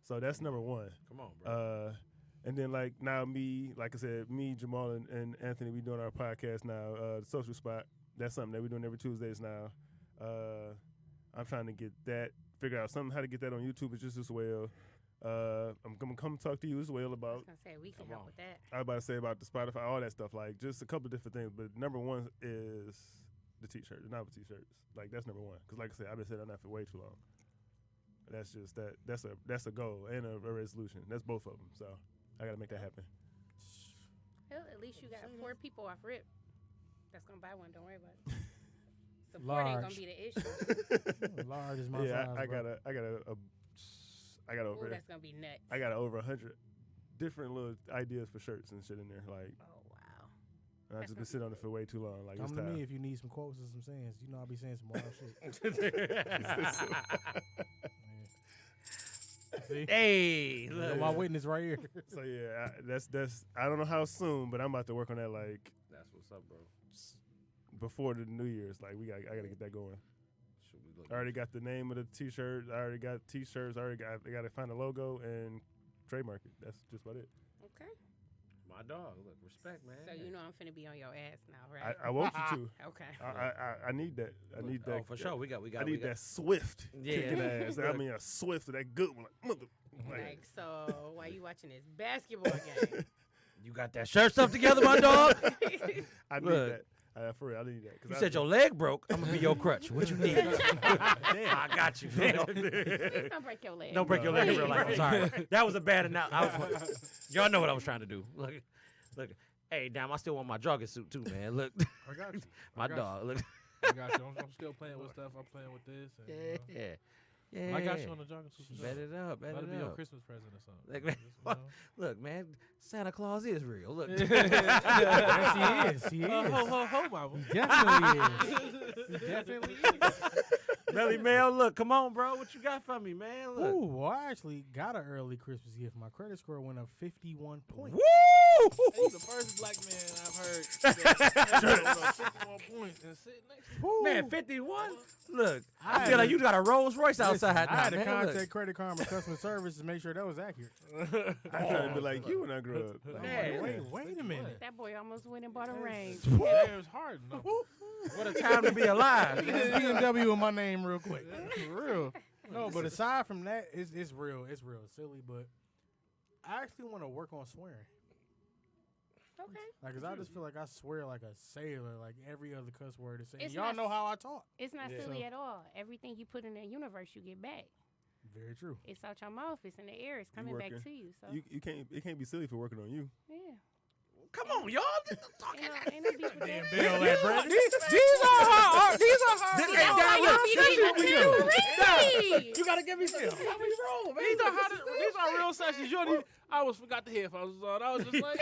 E: So that's number one.
C: Come on, bro.
E: And then like now like I said, me, Jamal, and Anthony, we doing our podcast now, The Social Spot. That's something that we're doing every Tuesdays now. I'm trying to get that, figure out something how to get that on YouTube just as well. I'm gonna come talk to you as well
A: I was
E: about.
A: gonna say we can help with that.
E: I was about to say about the Spotify, all that stuff, like just a couple of different things. But number one is the T-shirt, the novel T-shirts. Like that's number one. Cause like I said, I've been sitting on that for way too long. That's just that. That's a goal and a resolution. That's both of them. So I gotta make that happen.
A: Well, at least you got 4 people off rip. That's gonna buy one. Don't worry about it. Support ain't gonna be the issue.
D: Large is my
E: Yeah,
D: size.
E: I
D: bro.
E: got
A: Ooh,
E: over.
A: that's gonna be nuts.
E: I got over 100 different little ideas for shirts and shit in there. Like,
A: Oh wow.
E: and I've just been sitting on it for way too long. Like,
D: Come
E: it's
D: to
E: time.
D: me if you need some quotes or some sayings. You know I'll be saying some wild shit. See?
C: Hey,
D: You know
C: look.
D: my witness right here.
E: So yeah, that's. I don't know how soon, but I'm about to work on that like
C: That's what's up, bro.
E: before the New Year's. Like I gotta get that going.
C: Should we look
E: I already got the name of the T-shirt. I already got T-shirts. I got to find a logo and trademark it. That's just about it.
A: Okay.
C: my dog. Look, respect, man.
A: So you know I'm finna be on your ass now, right?
E: I want you
A: Okay.
E: to. I need that. I need that.
C: Oh, for sure. We got.
E: I need that swift
C: Yeah.
E: kicking ass. I mean, a swift, that good one. Like, mother.
A: Like, so why you watching this basketball game?
C: You got that shirt stuff together, my dog.
E: I need
C: Look.
E: that. For real, I need that. 'Cause
C: You
E: I
C: said
E: just-
C: your leg broke. I'm gonna be your crutch. What you need? I got you.
A: Please don't break your leg.
C: Don't break your leg in real life. I'm sorry. That was a bad analogy. Y'all know what I was trying to do. Look. Hey, damn, I still want my jogging suit too, man. Look,
B: I got you.
C: my
B: I got
C: dog. Look.
B: I got you. I'm still playing with stuff. I'm playing with this. And, you know.
C: Yeah.
B: I got you on the jogging suit. for
C: Bet
B: sure.
C: it up. Bet
B: That'll
C: it
B: be your
C: up.
B: Christmas present or something.
C: Like, man,
B: Just, you know.
C: Look, man, Santa Claus is real. Look.
D: Yes, he is. He is.
B: Ho, mama.
D: He definitely is. He definitely is.
C: Belly Mail, look, come on, bro. What you got for me, man? Look.
D: Ooh, well, I actually got an early Christmas gift. My credit score went up 51 points.
C: Woo!
B: He's the first black man I've heard that 51 points and sit next to
D: Woo.
C: Man, 51? Look,
D: I
C: I
D: had
C: feel like
D: to-
C: you got a Rolls Royce outside
D: Listen, I
C: now,
D: had to
C: man.
D: contact
C: Look.
D: Credit Karma customer service to make sure that was accurate.
E: I tried to be like you when I grew up. Like,
C: Man.
D: Wait a minute.
A: That boy almost went and bought a ring.
B: Yeah, it was hard. No.
C: What a time to be alive.
D: Get this BMW in my name real quick.
B: For real.
D: No, but aside from that, it's real. It's real silly, but I actually want to work on swearing.
A: Okay.
D: Like, 'cause I just feel like I swear like a sailor, like every other cuss word is saying.
A: It's
D: Y'all
A: not-
D: know how I talk.
A: It's not
C: Yeah.
A: silly
D: So-
A: at all. Everything you put in the universe, you get back.
D: Very true.
A: It's out your mouth. It's in the air. It's coming back
E: working.
A: to you. So
E: You can't. It can't be silly for working on you.
A: yeah.
C: Come on, y'all. Talking.
A: Ain't no beef with that.
D: Bill, that Brandon.
C: These are hard. These are hard.
A: That's
C: Hey,
A: why
C: Dad,
A: y'all
C: look,
A: be
C: sessions
A: leaving
C: we
A: too.
C: do.
A: Really?
C: You gotta give me some. How we roll, man.
B: These are real sessions. You don't even, I almost forgot the headphones was on. I was just like,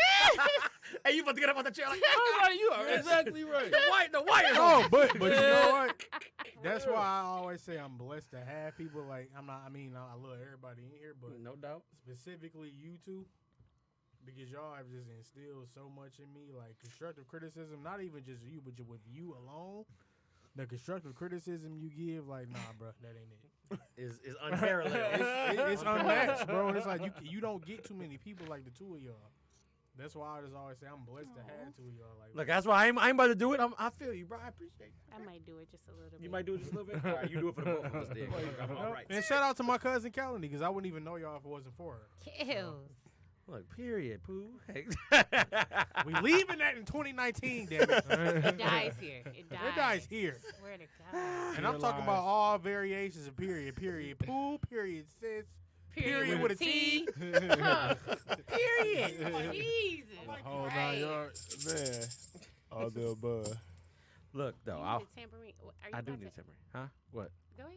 C: Hey, you about to get up on the chair like
B: I was like, you are exactly right.
C: the wire.
D: No, but you know what? That's why I always say I'm blessed to have people like I'm not. I mean, I love everybody in here, but
C: No doubt.
D: specifically you two, because y'all have just instilled so much in me, like constructive criticism. Not even just you, but with you alone, the constructive criticism you give, like, nah, bro, that ain't it.
C: Is unparalleled.
D: It's unmatched, bro. It's like you don't get too many people like the two of y'all. That's why I just always say I'm blessed to have two of y'all. Like,
C: Look, that's why I ain't about to do it. I feel you, bro. I appreciate it.
A: I might do it just a little bit.
C: You might do it just a little bit. All right, you do it for the both of us, then. All right.
D: and shout out to my cousin Calendly, because I wouldn't even know y'all if it wasn't for her.
A: Kills.
C: Look, period, poo. Hey.
D: We leaving that in 2019, damn it.
A: It dies here. It dies.
D: It dies here.
A: Swear to God.
D: And I'm talking about all variations of period. Poo, period, sis. Period with a T.
A: Huh.
C: Period.
A: Jesus.
B: Whole 9
A: Christ.
B: yards.
E: Man, all the above.
C: Look, though,
A: You
C: I'll,
A: need a tambourine. Are you
C: I do
A: about
C: need
A: to-
C: tambourine. Huh? What?
A: Go ahead.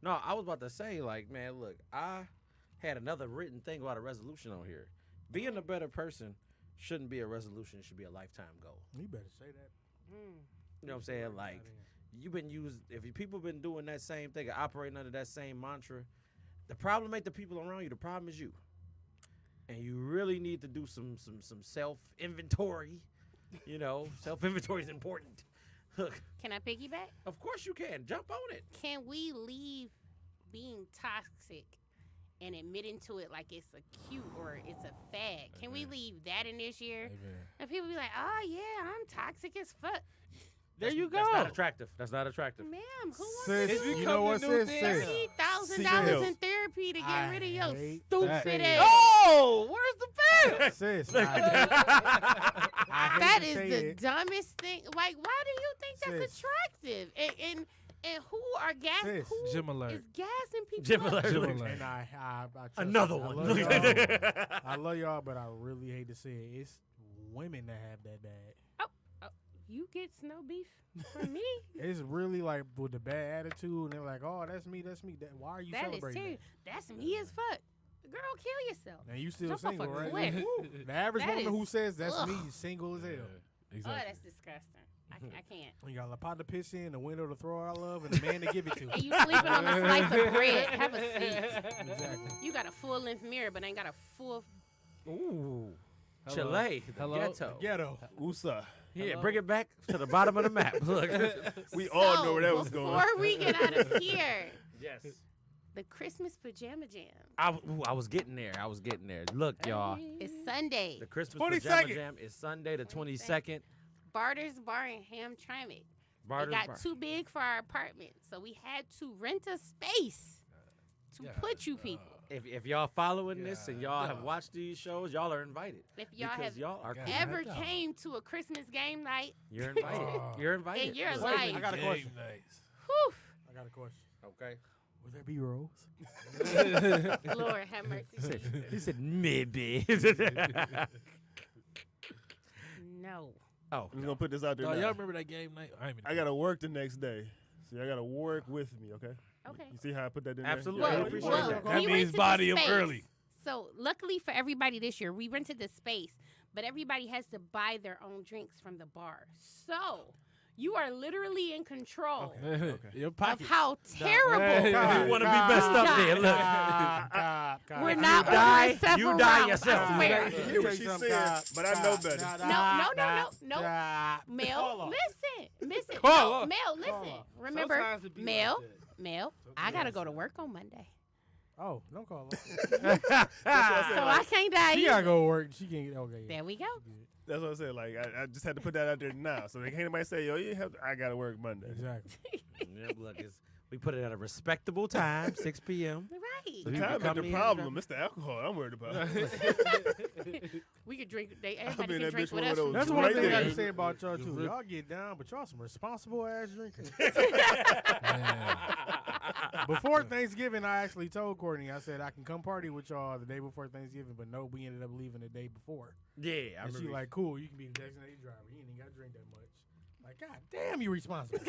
C: No, I was about to say, like, man, look, I had another written thing about a resolution on here. Being a better person shouldn't be a resolution. It should be a lifetime goal.
D: You better say that.
C: You know what I'm saying? Like, you've been used, if people been doing that same thing, operating under that same mantra, the problem ain't the people around you. The problem is you. And you really need to do some self-inventory. You know, self-inventory is important. Look,
A: Can I piggyback?
C: of course you can. Jump on it.
A: Can we leave being toxic and admitting to it like it's a cute or it's a fad? Can we leave that in this year?
B: Amen.
A: And people be like, oh, yeah, I'm toxic as fuck.
B: There you go.
C: That's not attractive. That's not attractive.
A: Ma'am, who wants
D: Sis,
A: to
B: It's
A: do
D: you
B: become
D: know
B: the
D: what,
B: new
D: sis?
B: thing.
D: Sis.
A: $30,000 in therapy to get
D: I
A: rid of your
D: hate
A: stupid
D: that.
A: ass?
B: Oh, where's the pen?
D: Sis,
A: That is the dumbest thing. Like, why do you think that's
D: Sis.
A: attractive? And who are gas?
D: Sis.
A: Who
B: Gym alert.
A: is gassing people
C: Jim
A: up?
C: alert.
B: Gym alert.
D: And I trust
C: Another
D: you. I
C: one.
D: love y'all. I love y'all, but I really hate to say it. It's women that have that bad.
A: You get snow beef from me.
D: It's really like with the bad attitude, and they're like, "Oh, that's me, that's me." Why are you
A: That is
D: celebrating
A: serious. That's me as fuck. Girl, kill yourself.
D: that? And you still
A: Jump off
D: single,
A: a
D: right?
A: cliff.
D: Woo. The average
A: That
D: woman who
A: is-
D: says that's me
A: ugh.
D: is single as hell.
B: Yeah,
A: Oh,
B: exactly.
A: that's disgusting. I can't.
D: You got a pot to piss in, a window to throw our love, and a man to give it to.
A: And you sleeping on a slice of bread. Have a seat.
D: Exactly.
A: You got a full length mirror, but ain't got a full.
C: Ooh.
B: Hello.
C: Chile. The
B: Hello.
C: ghetto.
D: Ghetto.
E: USA.
C: Yeah,
B: Hello.
C: bring it back to the bottom of the map. Look.
E: We all know where that was
A: Before
E: going.
A: we get out of here,
C: Yes.
A: the Christmas pajama jam.
C: I was getting there. I was getting there. Look, y'all.
A: It's Sunday.
C: The Christmas
D: 22nd.
C: Pajama Jam is Sunday the 22nd.
A: Barter's Bar in Hamtramck. It
C: Barter's
A: got
C: Bar.
A: too big for our apartment, so we had to rent a space to
B: Yeah.
A: put you people.
C: If y'all following this and y'all have
B: Yeah.
C: watched these shows, y'all are invited.
A: If y'all
C: Because
A: have
C: y'all are
B: God.
A: ever
B: Yeah.
A: came to a Christmas game night,
C: You're invited.
B: Oh.
C: You're invited.
A: And you're
C: Look.
A: like-
D: I got a
B: Game
D: question.
B: nights.
A: whew,
D: I got a question.
C: Okay.
D: Will there be rolls?
A: Lord have mercy.
C: He said maybe.
A: No.
C: Oh.
E: I'm just gonna put this out there.
B: No,
E: now.
B: y'all remember that game night?
E: I gotta work the next day, so y'all gotta work with me, okay?
A: Okay.
E: You see how I put that in
C: Absolutely.
E: there?
C: I
A: Well,
C: appreciate
A: well,
C: that.
B: That
A: we
B: means
A: rented the
B: body 'em
A: space.
B: early.
A: So luckily for everybody this year, we rented the space, but everybody has to buy their own drinks from the bar. So you are literally in control
B: Your
A: of
B: pockets.
A: how
B: Hey.
A: terrible.
C: You want to be messed up there. Look.
A: We're
C: If you
A: not
C: die,
A: ordering several
C: you die
A: rounds,
C: yourself.
A: I swear.
E: You hear what she said, but I know better.
A: Mel, listen.
B: Call her.
A: Mel, listen. Remember,
B: Sometimes it be
A: Mel,
B: like that.
A: Mel, I gotta go to work on Monday,
D: Oh, don't call her.
A: so I can't die.
D: She gotta
A: either.
D: go to work. She can't get okay.
A: There we go.
E: That's what I said. Like I just had to put that out there now, so can't anybody say, "Yo, you have." I gotta work Monday.
D: Exactly.
C: Yeah, look, we put it at a respectable time, 6 p.m.
E: The
A: Right.
C: You can
E: time
C: come
E: ain't the
C: in,
E: problem. It's the alcohol I'm worried about.
A: We could drink.
E: I'll be
A: Everybody
E: in
A: can
E: that
A: drink
E: bitch
A: with
E: one
A: us.
E: of those
D: That's
E: Right
D: one thing I
E: there.
D: can say about y'all too.
B: Rip.
D: Y'all get down, but y'all some responsible ass drinkers.
B: Man.
D: Before Thanksgiving, I actually told Courtney, I said I can come party with y'all the day before Thanksgiving, but no, we ended up leaving the day before.
C: Yeah, I
D: And she
C: remember.
D: like, cool, you can be the designated driver. You ain't even got to drink that much. Like, god damn, you responsible.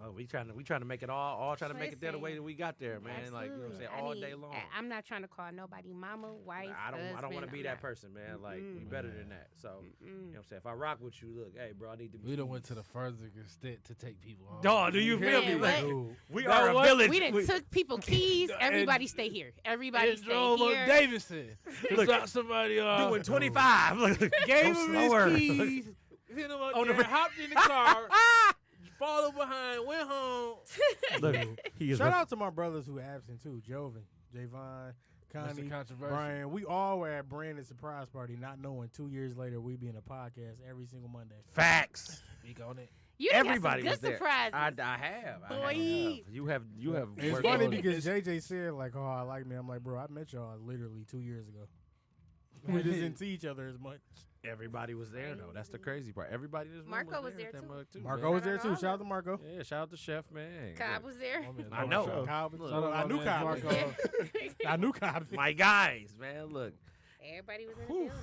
C: Oh, we trying to make it all trying to make it there the way that we got there, man. Like, you know what I'm saying, all day long.
A: I'm not trying to call nobody mama, wife.
C: I don't want to
A: husband,
C: be
A: I'm
C: that
A: not.
C: person, man. Like, we better than that. So, you know what I'm saying? If I rock with you, look, hey, bro, I need to be.
B: We done went to the further extent to take people home.
C: Dog, do you feel
A: Yeah,
C: me?
A: what?
C: Like,
D: Dude.
C: we
B: That
C: are a
B: what?
C: village.
A: We done took people keys. Everybody stay here. Everybody
B: And
A: stay
B: drove up
A: here.
B: Davidson.
C: Look,
B: Drop somebody off.
C: doing 25. Look,
B: Gave
C: go
B: him
C: slower.
B: his keys. Hit him up
C: On the
B: there,
C: ra-
B: hopped in the car, followed behind, went home.
C: Look, he is.
D: Shout out to my brothers who are absent too. Joven, Javon, Connie,
B: Mr. Controversial.
D: Brian. We all were at Brandon's surprise party, not knowing 2 years later we be in a podcast every single Monday.
C: Facts.
B: Speak on it.
A: You done
C: Everybody
A: got
C: was
A: some good
C: there.
A: surprises.
C: I have.
A: Boy.
C: You have.
D: It's
C: worked
D: funny
C: on-
D: because JJ said like, "Oh, I like me." I'm like, "Bro, I met y'all literally 2 years ago. We just didn't see each other as much."
C: Everybody was there though. That's the crazy part. Everybody in this room
A: Marco was there,
C: at that
A: too.
C: mug, too.
D: Marco
C: man.
D: was there too. Shout out to Marco.
C: Yeah, shout out to Chef, man.
A: Cobb was there.
C: I know.
D: Cobb was-
C: Look,
D: I knew Cobb. was
B: Marco.
D: there. I knew Cobb.
C: My guys, man. Look,
A: Everybody was in the
C: Whew.
A: building.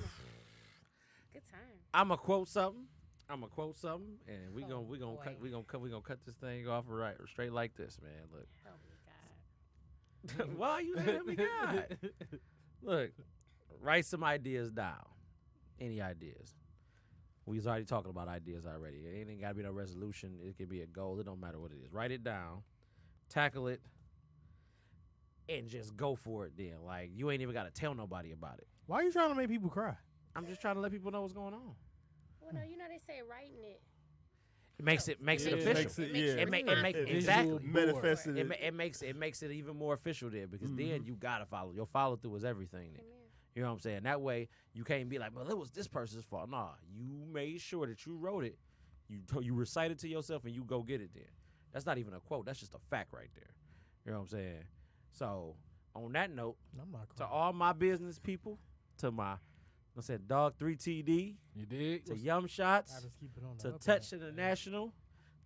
A: Good time.
C: I'ma quote something. and we
A: Oh,
C: gonna cut this thing off right straight like this, man. Look.
A: Help me, God.
C: Why you help me, God? Look, write some ideas down. Any ideas? We was already talking about ideas already. It ain't got to be no resolution. It could be a goal. It don't matter what it is. Write it down, tackle it, and just go for it. Then, like, you ain't even got to tell nobody about it.
D: Why are you trying to make people cry?
C: I'm just trying to let people know what's going on.
A: Well, no, you know they say writing it.
C: It makes it
B: Yeah,
C: official.
B: it
E: makes it- yeah.
C: It make
B: Visual
C: exactly.
E: Manifested it.
C: It makes it even more official there because then you gotta follow. Your follow through is everything. Then.
A: Amen.
C: You know what I'm saying? That way you can't be like, well, it was this person's fault. Nah, you made sure that you wrote it You recite it to yourself and you go get it then. That's not even a quote. That's just a fact right there. You know what I'm saying? So on that note,
D: I'm not
C: to
D: crying.
C: all my business people, to my, I said Dog 3TD,
B: You dig?
C: to Yum Shots,
D: I just keep it on the
C: to
D: up and
C: Touch
D: up.
C: International,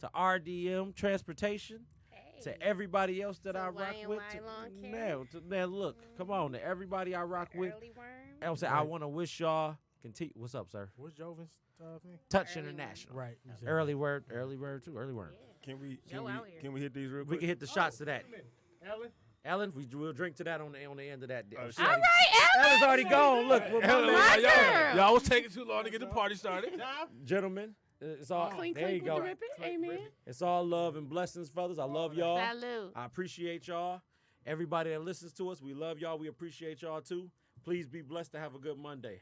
C: to RDM Transportation,
A: Hey.
C: to everybody else that
A: To
C: I rock
A: Y&Y
C: with.
A: Lawn Care.
C: Man, look, come on, to everybody I rock with.
A: Early worm.
C: I'm saying I
D: Right.
C: want to wish y'all continue. What's up, sir?
D: What's Jovin's thing?
C: Touch
A: Early
C: International.
D: Right. you said
C: Early
D: that.
C: word too. Early word.
A: Yeah.
E: Can
A: Joe
E: we
A: out here.
E: can we hit these real
C: We
E: quick?
C: can hit the shots to that.
D: Wait a minute. Ellen?
C: Ellen, we'll drink to that on the end of that.
E: Oh,
C: Oh,
E: shit.
C: she
A: All
C: already-
A: right, Ellen.
C: Ellen's already gone. Look, well, my
B: Hell,
C: man-
A: girl.
B: y'all was taking too long to get the party started.
C: gentlemen, it's all
A: Clink,
C: there. You
A: clink with
C: go.
A: the ribbon. Amen.
C: It's all love and blessings, fellas. I love y'all.
A: Salute.
C: I appreciate y'all. Everybody that listens to us, we love y'all. We appreciate y'all too. Please be blessed to have a good Monday.